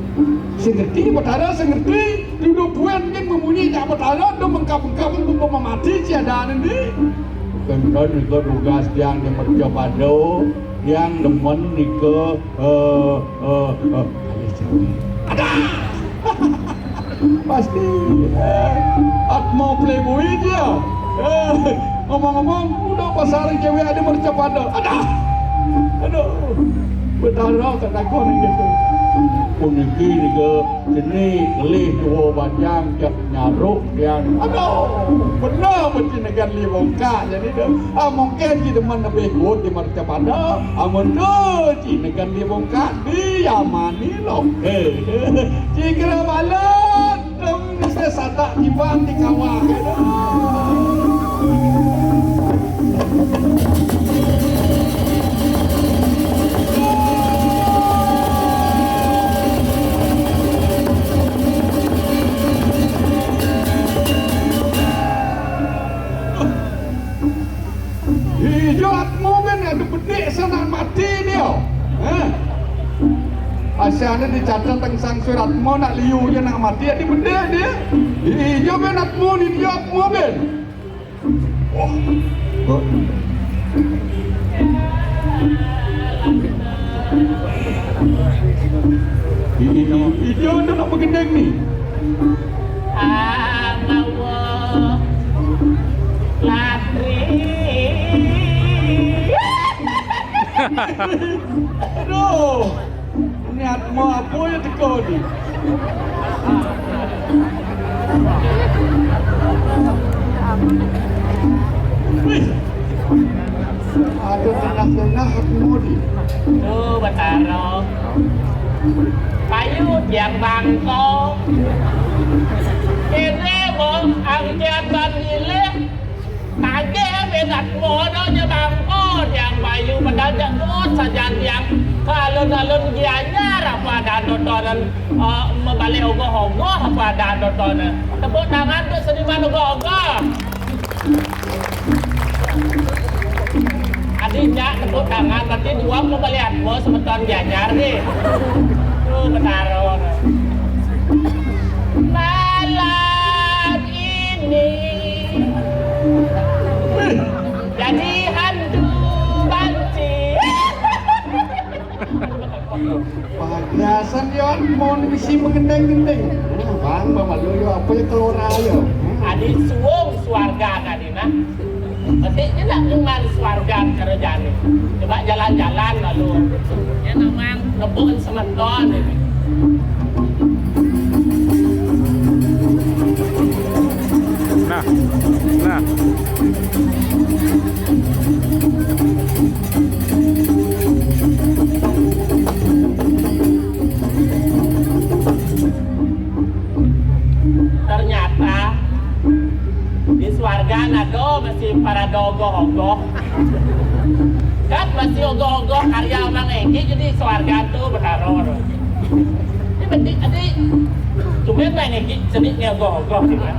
sengerti Betara sengerti duduk puan kan memunyi jak Betara do mengkap-kap untuk memati tiada ni kendan juga tugas yang di Marcapada yang demen ni ke ada pasti atmo playboy dia ngomong-ngomong udah pasaran cewek ada Marcapada ada. Aduh, Betara kata kau ni gitu. Puniki juga jenis kelih dua banjang jak nyaruk yang aduh benar macam negara libongka jadi tu mungkin kita mana lebih good di Marcapada amun tu cinakan dia bongkar dia mani loh cikra balat dong bisa satak ibang di kawah ada bedek sana mati dia. Asyana dicatat teng sang surat mau nak liu je nak mati ada bedek dia. Hijau ben nak mau ni dia mau ben. Oh. Hijau tu nak bergendeng ni. Allah latri. Aduh, niat mau apa ya teko ni? Ada tengah-tengah hatimu ni. Tuh Bataro, kayu tiang bangkok, ini bom angkat banilek. Kaget berat mono nya bangko yang bayu mendadak tuh saja yang kalon-kalon gianyar apa ada dotoran membalik ogoh-ogoh apa ada dotoran tepuk tangan tuh seniman ogoh-ogoh adiknya tepuk tangan nanti dua membalik atmo semeton gianyar nih tuh Betaro malam ini jadi hantu banci. Biasa dia mau bisi mengendeng-gendeng. Bang, malu yo apa yang keluar ayo. Adik suwung swarga kadina. Petiknya nak cuman swarga kerjaan. Coba jalan-jalan lalu. Ya namang ngebun semeton ini. Nah. Ternyata di swarga nado masih para dogoh-ogoh. Kan masih ogoh-ogoh karya Mang Eki jadi swarga tuh berharor. Ini penting adik. Cuma Mang Eki sediknya ogoh-ogoh juga.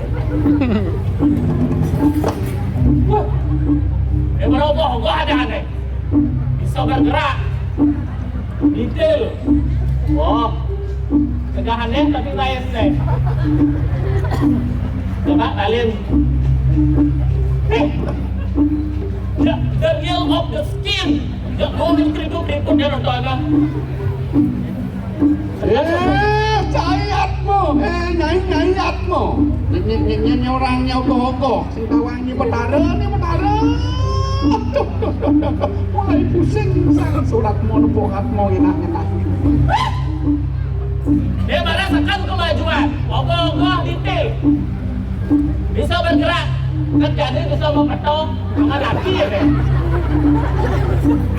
Wah, ogoh-ogoh ada aneh. Bisa bergerak. Detail. Oh, tegahannya tapi lain deh. Coba kalian. The real of the skin. The golden keriput dia nonton. Cayatmu, nyai-nyaiatmu. Nyanyi orangnya ogoh-ogoh. Sing tawangi Betara ni Betara. Mulai pusing sang suratmu nepokatmu enak-enak. Dia merasakan kemajuan. Ogoh-ogoh detail. Bisa bergerak. Kan jadi bisa mempetok. Angan laki ya deh.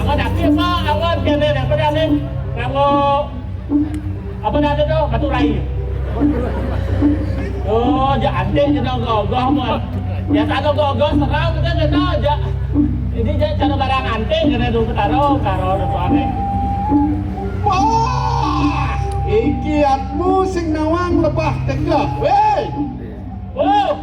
Angan laki apa? Angan kene deh. Apa nih? Apa dah tu? Batu rai. Oh, jangan deh jadi ogoh-ogoh mah. Ya tak ogoh-ogoh serang kita jadi aja. Ini cara barang anting kena dulu karo soalnya. Wah, iki atmu sing nawang lebah tegak, weh. Wow.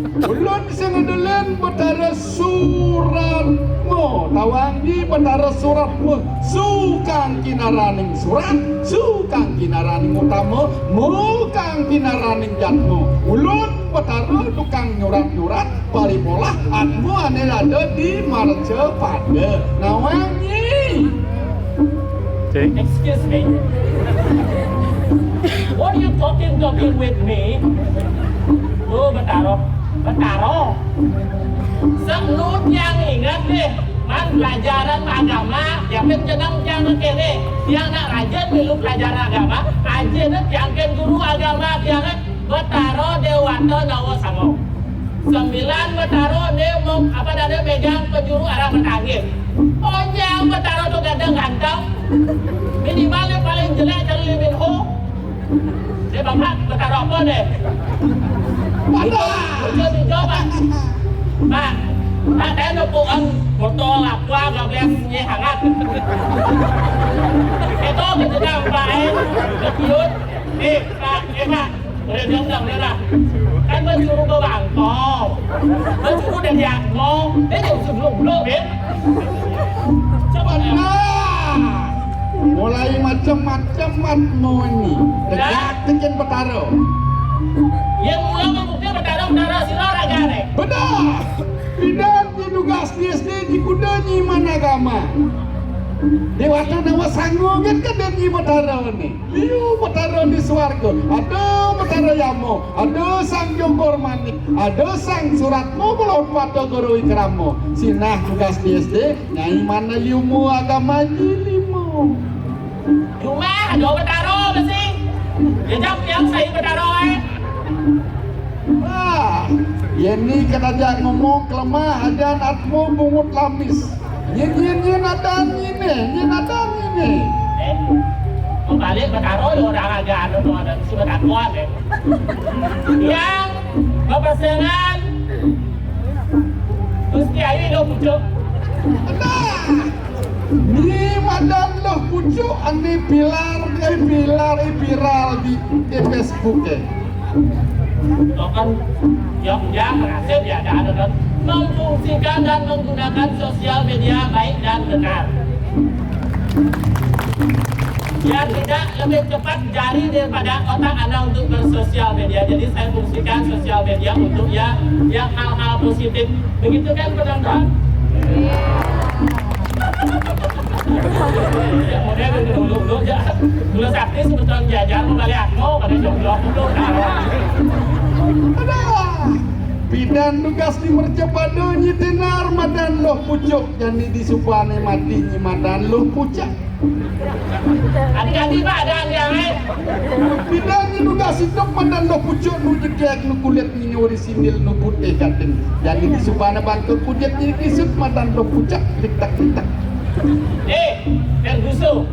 Ulun sing ngedelen Betara suratmu, tawangi Betara suratmu, sukang kinaraning surat, sukang kinaraning utama, mukang kinaraning jatmu. Ulun Betara tukang nyurat-nyurat, paripolah atmu ane ada di marce pada nawangi. Excuse me. What are you talking with me? Oh, Betaro. Sebelum yang ingat deh, man pelajaran agama, yang penjenang jangan kene, yang nak rajin dulu pelajaran agama, rajin yang guru agama, yang Betaro Dewata Nawa Sango. 9 Betaro dia mau apa dah megang penjuru arah Betangin. Oh yang Betaro tu kadang Minimalnya paling jelek cari Lee Min Ho. Dia bapak bertaruh apa deh? Hijau pak. Pak, tak ada nupuan botol aqua gak boleh nyai hangat. Itu kejedang pak kepiut. Pak, boleh diam dia lah. Kan mencuru ke bangkong, mencuru dan diakmong, dia jauh sebelum-belum ya. Coba mulai macam-macam matmu ini tegak tekan petaro. Yang mula membuktikan petaro sila raga nih. Benar. Bidan didugas di SD di kudanyi managama. Dewata nawa sanggup kan dan nyi petaro ni. Liu petaro di swarga. Ada petaro yamo, ada sang jongkor manik, ada sang suratmu belum pato guru ikramo. Sinah tugas di SD, nyai mana liumu agama jilimu. Cuma ada petaro mesti. Dia jam yang saya petaro Ini kena ngomong kelemah adan atmu bungut lamis. Nyin adan ini. Balik petaro orang agak ada sudah kuat ya. Yang berpasangan Gusti Ayu lo pucuk. Ni madan loh pucuk ani pilar viral di Facebook Kan yang berhasil ya ada memfungsikan dan menggunakan sosial media baik dan benar. Ya tidak lebih cepat jari daripada otak Anda untuk bersosial media. Jadi saya fungsikan sosial media untuk yang hal-hal positif. Begitu kan penonton? Ya model dulu dulu sakti sebetulnya jajan kembali aku pada jomblo dulu. Bidan tugas di mercepado nyi tenar madan loh pucuk jadi disupane mati nyi madan loh pucak. Adik-adik pak ada yang lain. Bidan nyi tugas hidup madan loh pucuk nu jekek nu kulit nyi orisinil nu putih katen. Jadi disupane bangku kulit nyi kisut madan loh pucak tik-tak. Tergusu.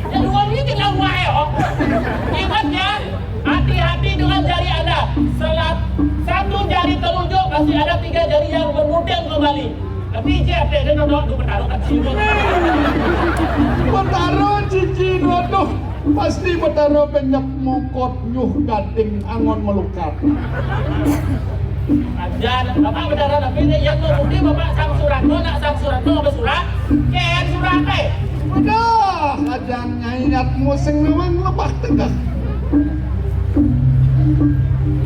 Yang dua ini tinggal wae oh. Ingat ya, hati-hati dengan jari Anda. Satu jari telunjuk masih ada 3 jari yang bermudeng kembali. Tapi JFD dia nodok bertaruh kecil. Bertaruh cici nodoh. Pasti bertaruh banyak mongkot nyuh gading angon melukat. Ajan, bapak berdarah tapi ini yang membukti bapak sang suratmu nak sang suratmu apa surat? Ken surat Udah, ajan nyayatmu sing memang lebah tegak.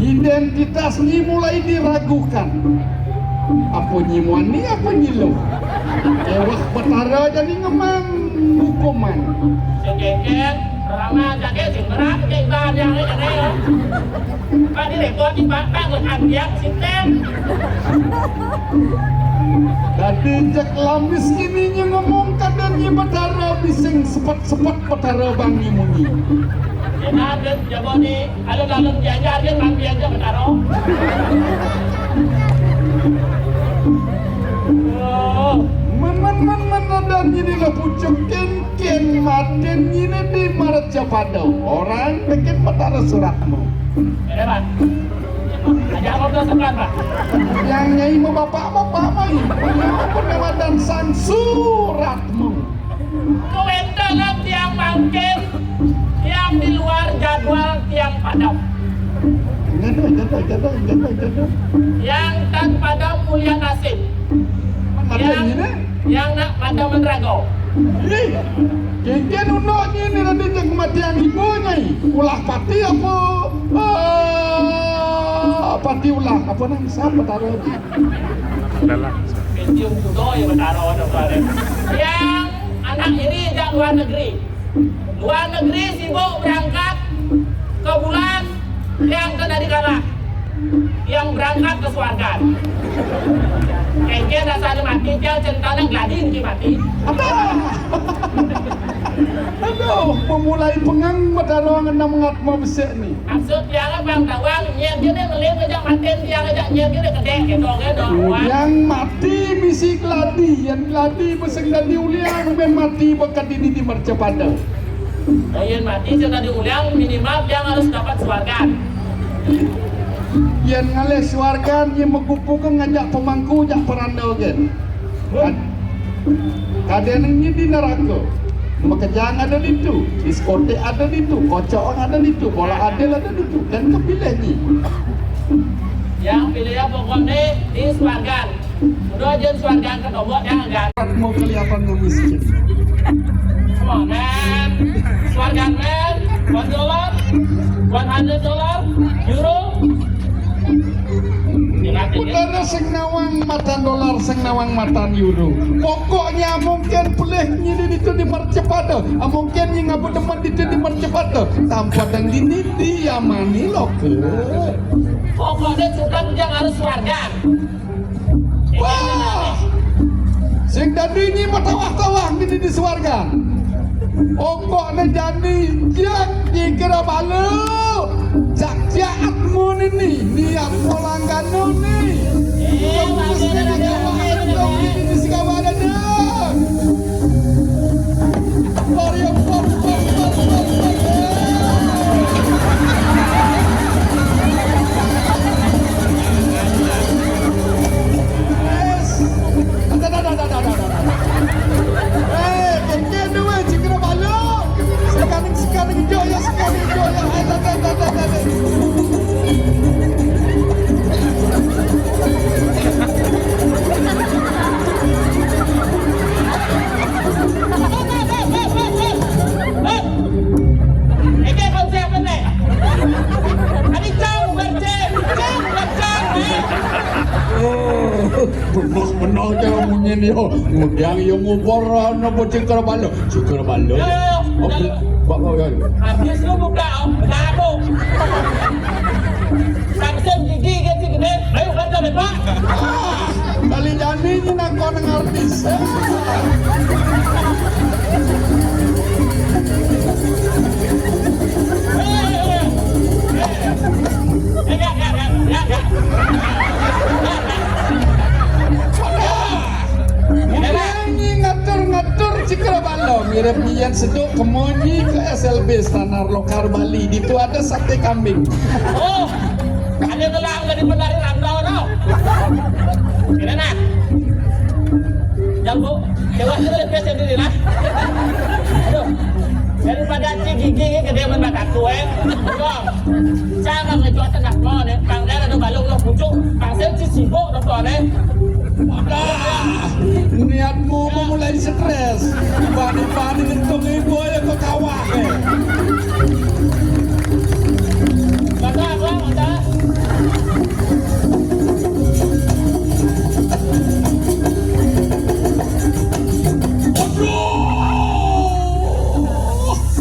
Identitas ni mulai diragukan. Apa nyimuan ni, apa nyilu? Ewah betara jadi ngemang hukuman. Sekeken, ramah jaket sing berat, kayak bahan yang ini ya. Pak direkod di pak berhadiah sistem. Tadi jak lamis kini ngomong kadarnya betara bising sepet-sepet betara bang nyimunyi. Kita ada jaboni, alun-alun jajar kan bang biasa betara. Men dan ini lah pucuk ken maten ini di Marja Padau. Orang bikin betara suratmu. Ada pak. Ajak ngobrol sepelan pak. Yang nyai mau bapak main. Penawar dan sang suratmu. Kewenangan tiang bangkit yang di luar jadwal tiang padam. Jatuh. Yang tak padam mulia nasib. Yang nak padam menrago. Kengken undok ini nanti yang kematian ibunya. Ulah pati apa? Pati ulah apa nang siapa taruh? Pinjam kudo yang bertaruh kemarin. Yang anak iniจากluar negeri. Luar negeri sibuk berangkat ke bulan yang kena dikalah. Yang berangkat ke surga. Kengken rasanya mati, yang centangnya gladi ini mati. Aduh, Aduh, memulai pengang madarong enam ngat mau besar ni. Maksud yang abang tawang nyer dia ngelihat ngejak maten dia ngejak nyer dia gede gitu kan. Yang mati misi keladi, yang keladi beseng keladi uliang ben mati bekat ini di mercepada. Yang mati jangan diulang minimal dia harus dapat surga. Yang ngalih suarga yang mengkumpulkan ngajak pemangku jak peranda kan. Kadang ini di neraka. Makejang ada di itu, diskotek ada di itu, kocok ada di itu, bola adil ada di itu, dan kepilih ni. Yang pilihnya pokoknya di swargan. Udah aja swargan ketemu yang enggak. Mau kelihatan miskin. Come on man, swargan man, $1, $100, euro. Udara sing nawang matan dolar, sing nawang matan euro. Pokoknya mungkin pelihnya di itu di mercepada, mungkin yang ngapa demen di itu di mercepada. Tanpa dan ini dia mani loh ke. Pokoknya suka yang harus swargan. Wah, sing tadi ini matawah-tawah di swarga. Pokoknya jadi jak dikira balu. Jak-jakatmu ini, niat molangganu nih. Ini segala ada dah. Mario pop. Sekarang joya. Benar jangan punya ni oh, yang ngubur nopo cikar balo. Habis lu buka kamu. Sampai gigi gitu gede. Ayo kerja Pak. Kali jani ni nak kau artis. Ngatur cikar balo mirip nian seduk kemonyi ke SLB Standar Lokal Bali itu ada sate kambing. Oh, ada gelang dari penari rantau tau. Kira nak? Jangan bu, dewa itu lebih sendiri lah. Aduh, daripada gigi gede membakar kue. Kong, jangan ngejual tengah kau nih. Kang dia ada balung lo pucuk, kang saya sibuk dokter nih. Niatmu memulai stres. Bani-bani ngentung ibu ya ke kawah. Mata.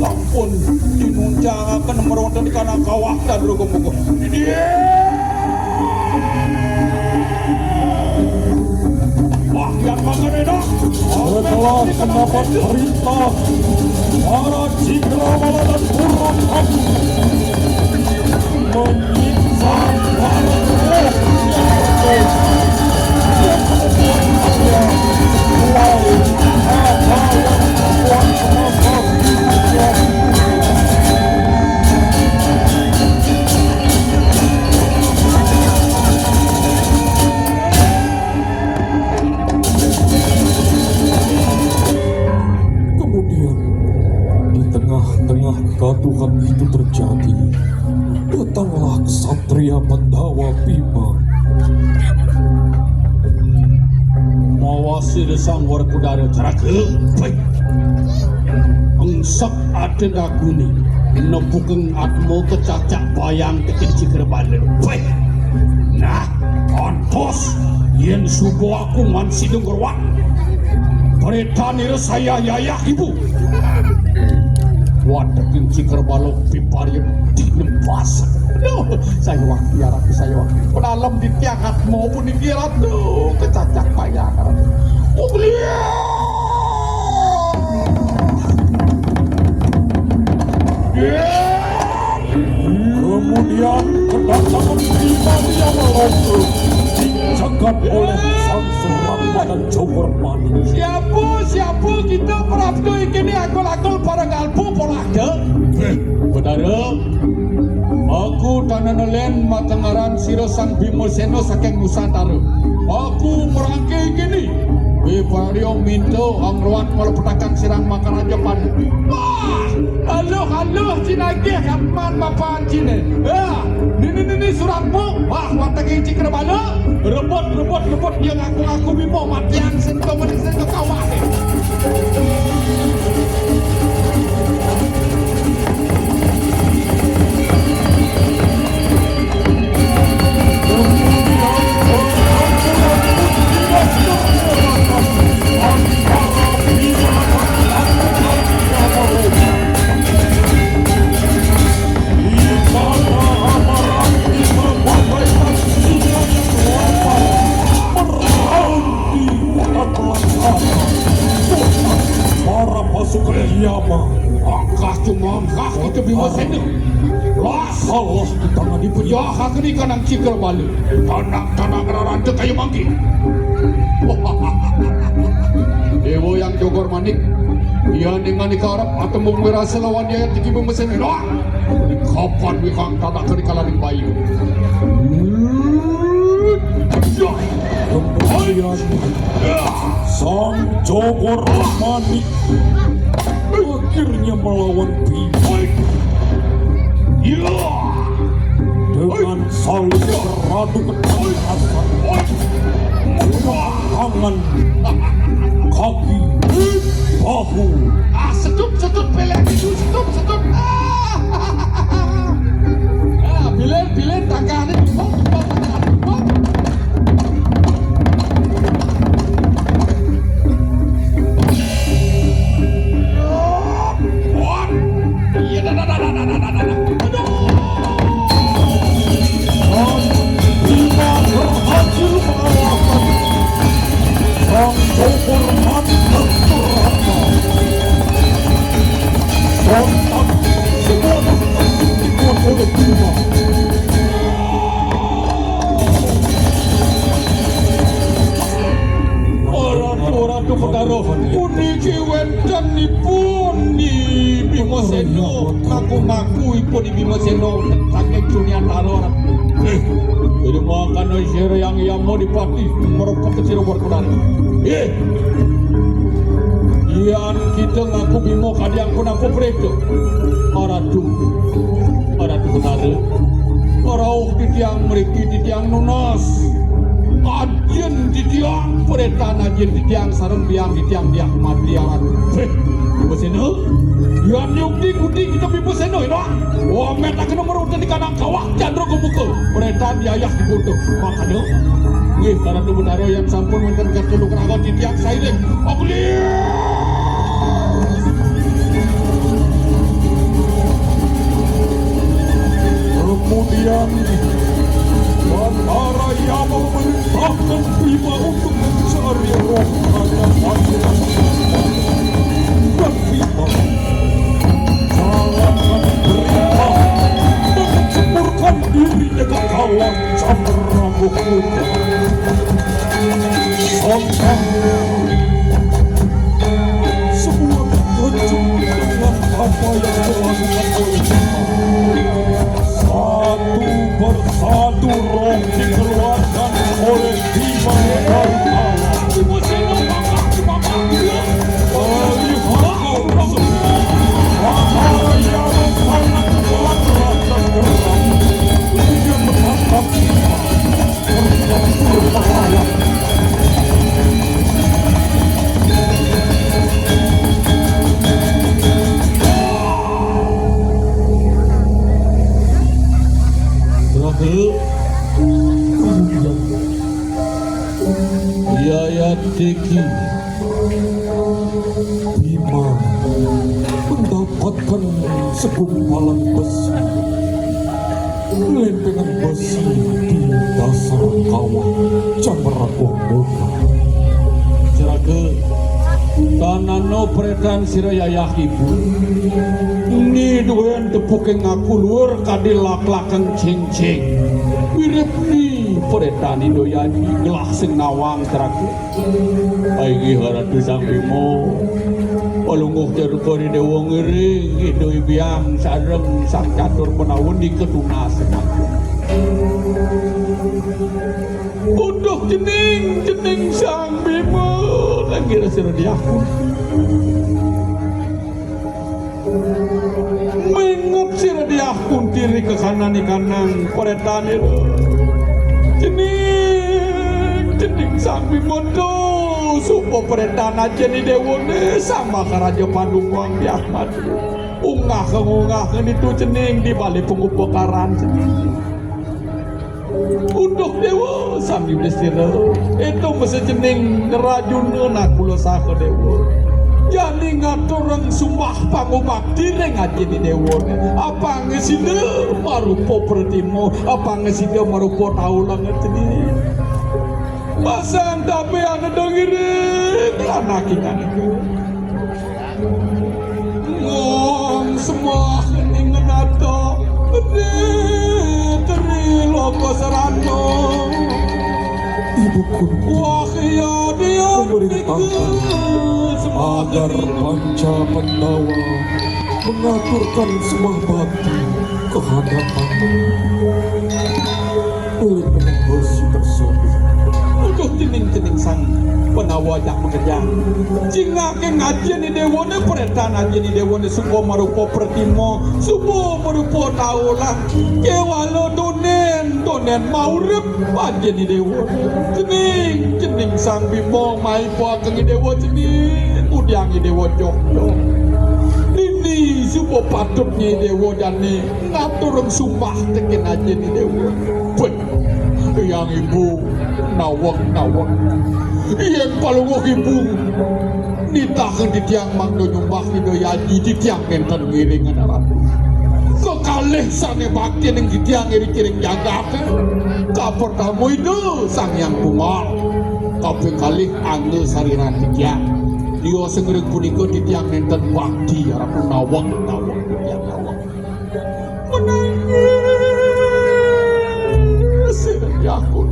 Ampun, dinunjang akan merontak di kanan kawah dan rugum-rugum. Yang mengenai setelah mendapat perintah para Cingrawala dan Burung Abu menyiksa para roh yang menemukannya melalui apa yang membuat mereka menjadi tengah kegaduhan itu terjadi, datanglah ksatria Pandawa Bima. Mawasir sang warkudara carake, baik. Engsak ada daguni, nepukeng atmo kecacak bayang kecil kerbalen, baik. Nah, onpos, yen subo aku mansidung gerwak. Perintah nira saya yayah ibu. Wadah kinci kerbalok pipariem di nempas. Saya waktu ya ratu saya waktu. Pedalam di tiangat maupun di kira tuh kecacak payah. Oh beliau. para ngalpu pola ada. Bedara. Aku tananelen matangaran sira Sang Bima Sena saking Nusantara. Aku merangkai gini. Bepario minto angruat melepetakan sirang Makaraja Panu. Wah, halo cinage katman mapaan cine. Ini suratmu. Wah, watake cikre bala. Rebut yang aku bimo matian sentuh kawan. Para pasukan Yama angkah itu Bima Sena. Allah di tangan dipujaha kini kanang cikal balik. Tanang rarante kayu mangki. Dewa yang jogor manik. Ia dengan ikarap atau mengwira selawan dia yang tinggi Bima Sena. Kapan wikang tanah kini kalaning bayu. Kemudian Sang Jogor Manik akhirnya melawan Bima dengan saling beradu ketangkasan, tangan, kaki, bahu. Setut pelek itu setut. Bilen tanggane tumpang. Bima berhasil mengalahkan Sang Jogor Manik terhormat. Sontak semua dikuat oleh Bima. Ratu Pedaro puniki wentenipun di Bima Sena. Ngaku ipun di Bima Sena saking dunia taro. Jadi makan sira yang mau dipati merupakan kecil berkudan. Ian kita ngaku Bima kadiang pun aku berita. Ratu Pedaro. Rauh di tiang meriki di tiang nunas. Ajen di tiang peretan, ajen di tiang sarung biang di tiang diak mati alat. Bima Sena, yang diundi kita Bima Sena ini. Wah, meta kena merutan di kanang kawak jandro kemukul. Peretan diayah di butuh. Makanya, Ratu Pedaro yang sampun menten ketuluk ragot di tiang sailing. Aku lihat. Kemudian Batara Yama memerintahkan Bima untuk mencari roh Raja Pangeran dan Bima jalankan perintah dan menceburkan dirinya ke kawah Cambarago Kuda. Sontak semua terkejut dengan apa yang dilakukan oleh Bima. Satu persatu roh dikeluarkan oleh Bima dari alam. Bima Sena bangga Melihat semua Batara Yama sangat gelap dan geram. Dia menatap Bima bercampur bahaya. Yaya Teki Bima mendapatkan segumpalan besi, lempengan besi di dasar kawah Cambarago Kuda. Cerake tanano peretan sira yayah ibu. Ini duen tepuke ngaku luar kadil lak-lakang cing-cing. Mirip ni peretan Indoyani gelah sing nawang cerake. Aigi Ratu Sang Bima. Palungguh jaruko di dewa ngiring Idoi biang sareng sang catur penawun di ketunasan Uduh jening sang Bima lagi rasa diaku mengup si diaku diri ke kanan di kanan peretan itu jening sang Bima supo peretan aja ni dewone sama karaja Pandungwang di Ahmad ungah itu jening di balik pengupokaran jening uduh dewa sami bestira itu masa jening rajun nak kula saka dewa jadi ngaturang sumpah pangubakti ngaji di dewa apa ngesida marupo pertimo apa ngesida marupo taulang jening pasang tapi ada dengerin anak kita itu ngong semua keningan atau teri loko serano Ibuku wahya dia memerintahkan agar Panca Pandawa mengaturkan semua bakti kehadapan oleh penembus tersebut. uduh jening sang penawa jak mengerja jingga ke ngaji ni dewane peretan aja ni dewane supo marupo pertimo supo marupo taulah ke walau donen maurip aja ni dewane jening sang Bima mai po ke ni dewa jening udiang ni dewa jokdo ini supo patutnya dewa jani ngaturung sumpah tekin aja ni dewa yang ibu nawak yang palungguh ibu ditahan di tiang mangdo nyumbah hido yaji di tiang enten ngiringan ratu kekalih sane bakti yang di tiang iri-kiring jaga kapor tamu itu sang yang bungal tapi kalih angge sariran di tiang dia sengereng punika di tiang enten bakti ratu nawak di tiang nawak aku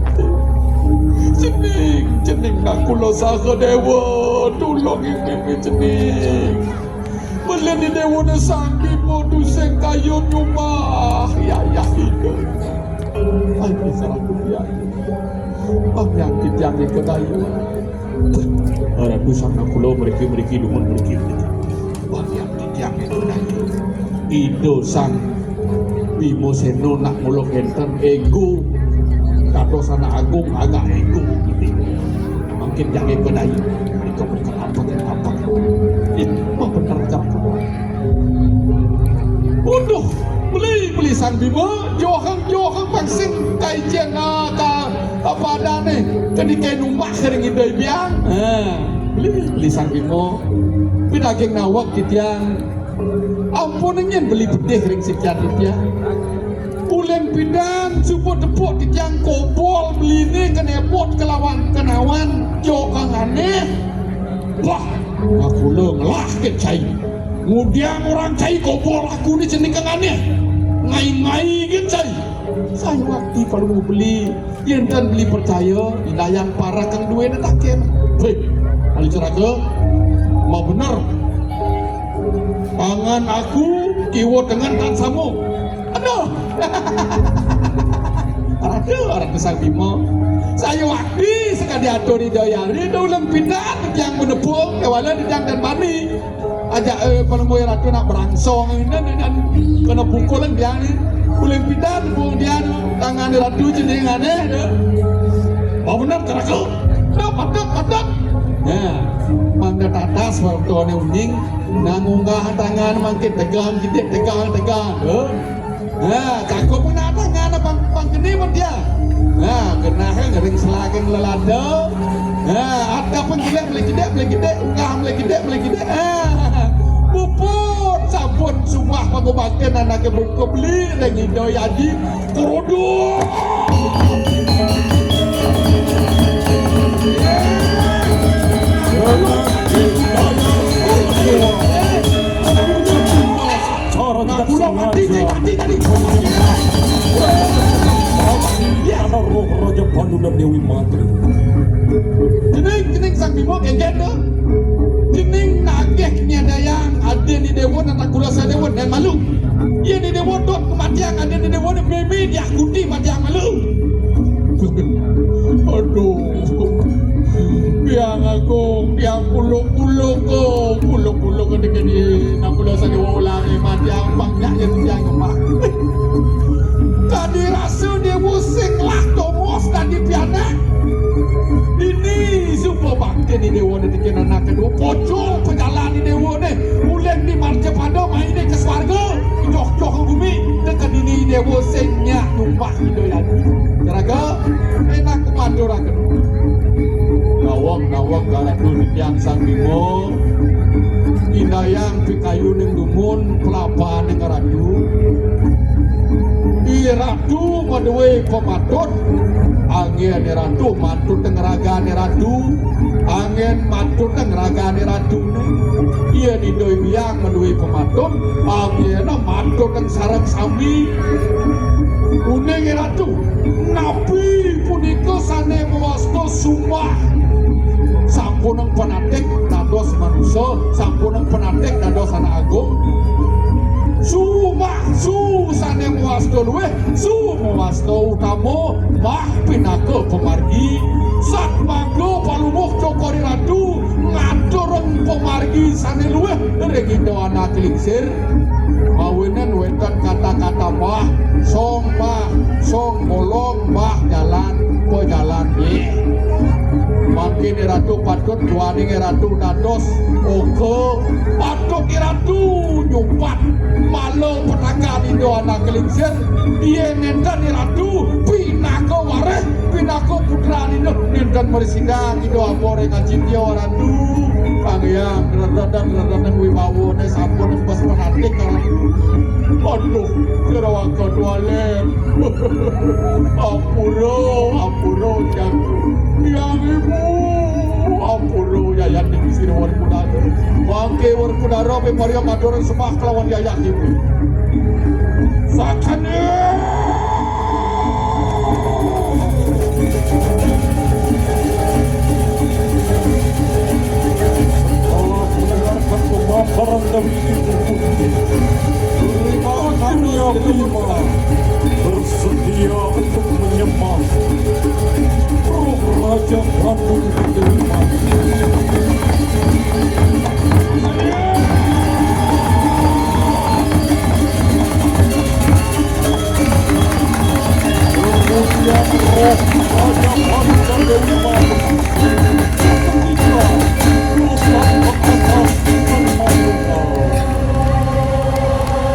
jening aku lo saka dewa tulung ini jening meleni dewa na sambi modu seng kayu nyumah ya hidup ay salah dia yang kita yang kayu orang tu sang aku lo mereka dumun mereka yang kita yang kayu itu sang Bima Seno nak muluk enten ego kado sana agung agak ego gitu mungkin jangan kedai mereka apa itu benar jatuh uduh beli sang Bima johang vaksin kai jena ka apa ada nih jadi kai numbak sering idoi biang beli sang Bima pinaging nawak kitiang ampun ingin beli bedeh ring sekian dia pulen pindan supo tepuk di tiang kobol beli ini kena bot kelawan kenawan jokang aneh wah aku lengelah ke cai kemudian orang cai kobol aku ni jenis kang aneh ngai ke cai saya waktu kalau mau beli yang dan beli percaya ilayan para kang duwe netakin hei kali ceraka mau benar pangan aku kiwo dengan tansamu aduh orang besar Bima saya waktu sekali atur di doyari ulang pindah yang menepung kewala di jang dan bani ajak kalau mau ratu nak berangsong ini dan kena pukulan dia ni ulang pindah tepung dia tangan ratu jenis aneh mau benar teraku patut ya mandat atas waktu ni uning nangunggah tangan makin tegang cakup pun ada tangan bang kini pun dia kena ngering selageng lelada ada pun jelek boleh gede unggah boleh gede puput sabun sumah pengobatan anak kebuka beli lagi doi aji kurudu mati ada roh Raja Pandu dan Dewi Matri jening sang Bima kengket tu jening nageh ni ada tak kula sadewa dan malu. Ia ni dewa dot kematian ada di dewa ni meme dia kuti matian malu. Aduh. Biang aku, biang pulo-pulo ke dekat ni. Nak kula sadewa ulang matian banyak yang tiang mak. Tadi rasa dewa sing lah tomos tadi piana. Ini super bakti ni dewa ni tikin anak kedua pocong pejalan ni dewa ni uleng di marja pada main ni ke swarga jok-jok ke bumi dekat ini dewa sengnya numpah hidup lagi keraga enak kemana orang kedua nawang galatu ni tiang sang bimo inayang pikayu ning dumun pelapa ning ratu ratu maduwe pematut angin ni ratu matut teng raga ni ratu angin matut teng raga ni ratu ia ni doi biang maduwe pematut angin na matut teng sarang sami uning ni ratu nabi punika sane mewasta sumpah sampuneng penatik dados manusia sampuneng penatik dados anak agung sane muasto luwe muasto utama mah pinaka pemargi sat maglo palumuh cokori ratu ngatureng pemargi sane luwe regido anak lingsir mawinan wetan kata-kata mah song bolong mah jalan pejalan ye makin ratu patut tuaning ratu dados oke patut ratu nyumpat malu petaka di doa anak kelingsir dia nendan ratu pinako wareh pinako putra ni nendan mersidang di doa pore ngajitio ratu pangyang redan wibawo ne sampun pas menatik aduh kerawang kedua lem ampuro jago yang ibu ampuro yayat di sini warkudaro wangke warkudaro pe maria madoran semah kelawan yayat ibu sakane mendengarkan pemaparan dari ibu putri Kania Bima bersedia untuk menyembah roh Raja Bandung Delima. Kemudian roh Raja Bandung Delima ketika rusak atas Manduka.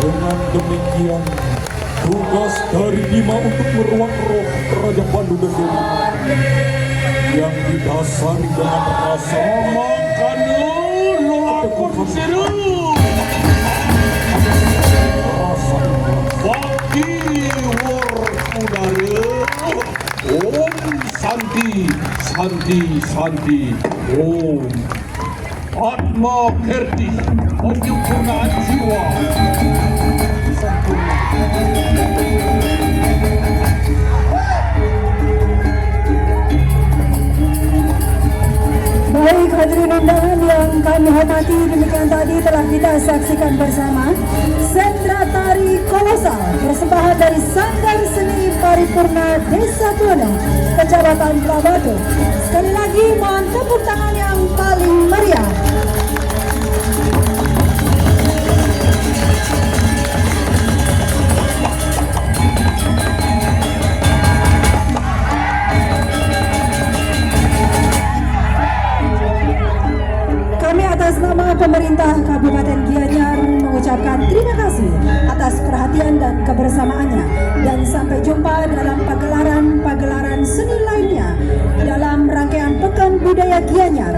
Dengan demikian, tugas dari Bima untuk meruang roh Raja Pandu dan Dewi yang didasari dengan rasa makan lo ampun seru rasa bakti Warkudara Om Santi Om Atma Kirti penyempurnaan jiwa Baik hadirin undangan yang kami hormati, demikian tadi telah kita saksikan bersama sentra tari kolosal persembahan dari Sanggar Seni Paripurna Desa Tuono, Kecamatan Prabatu. Sekali lagi mohon tepuk tangan yang paling meriah. Atas nama pemerintah Kabupaten Gianyar mengucapkan terima kasih atas perhatian dan kebersamaannya, dan sampai jumpa dalam pagelaran seni lainnya dalam rangkaian Pekan Budaya Gianyar.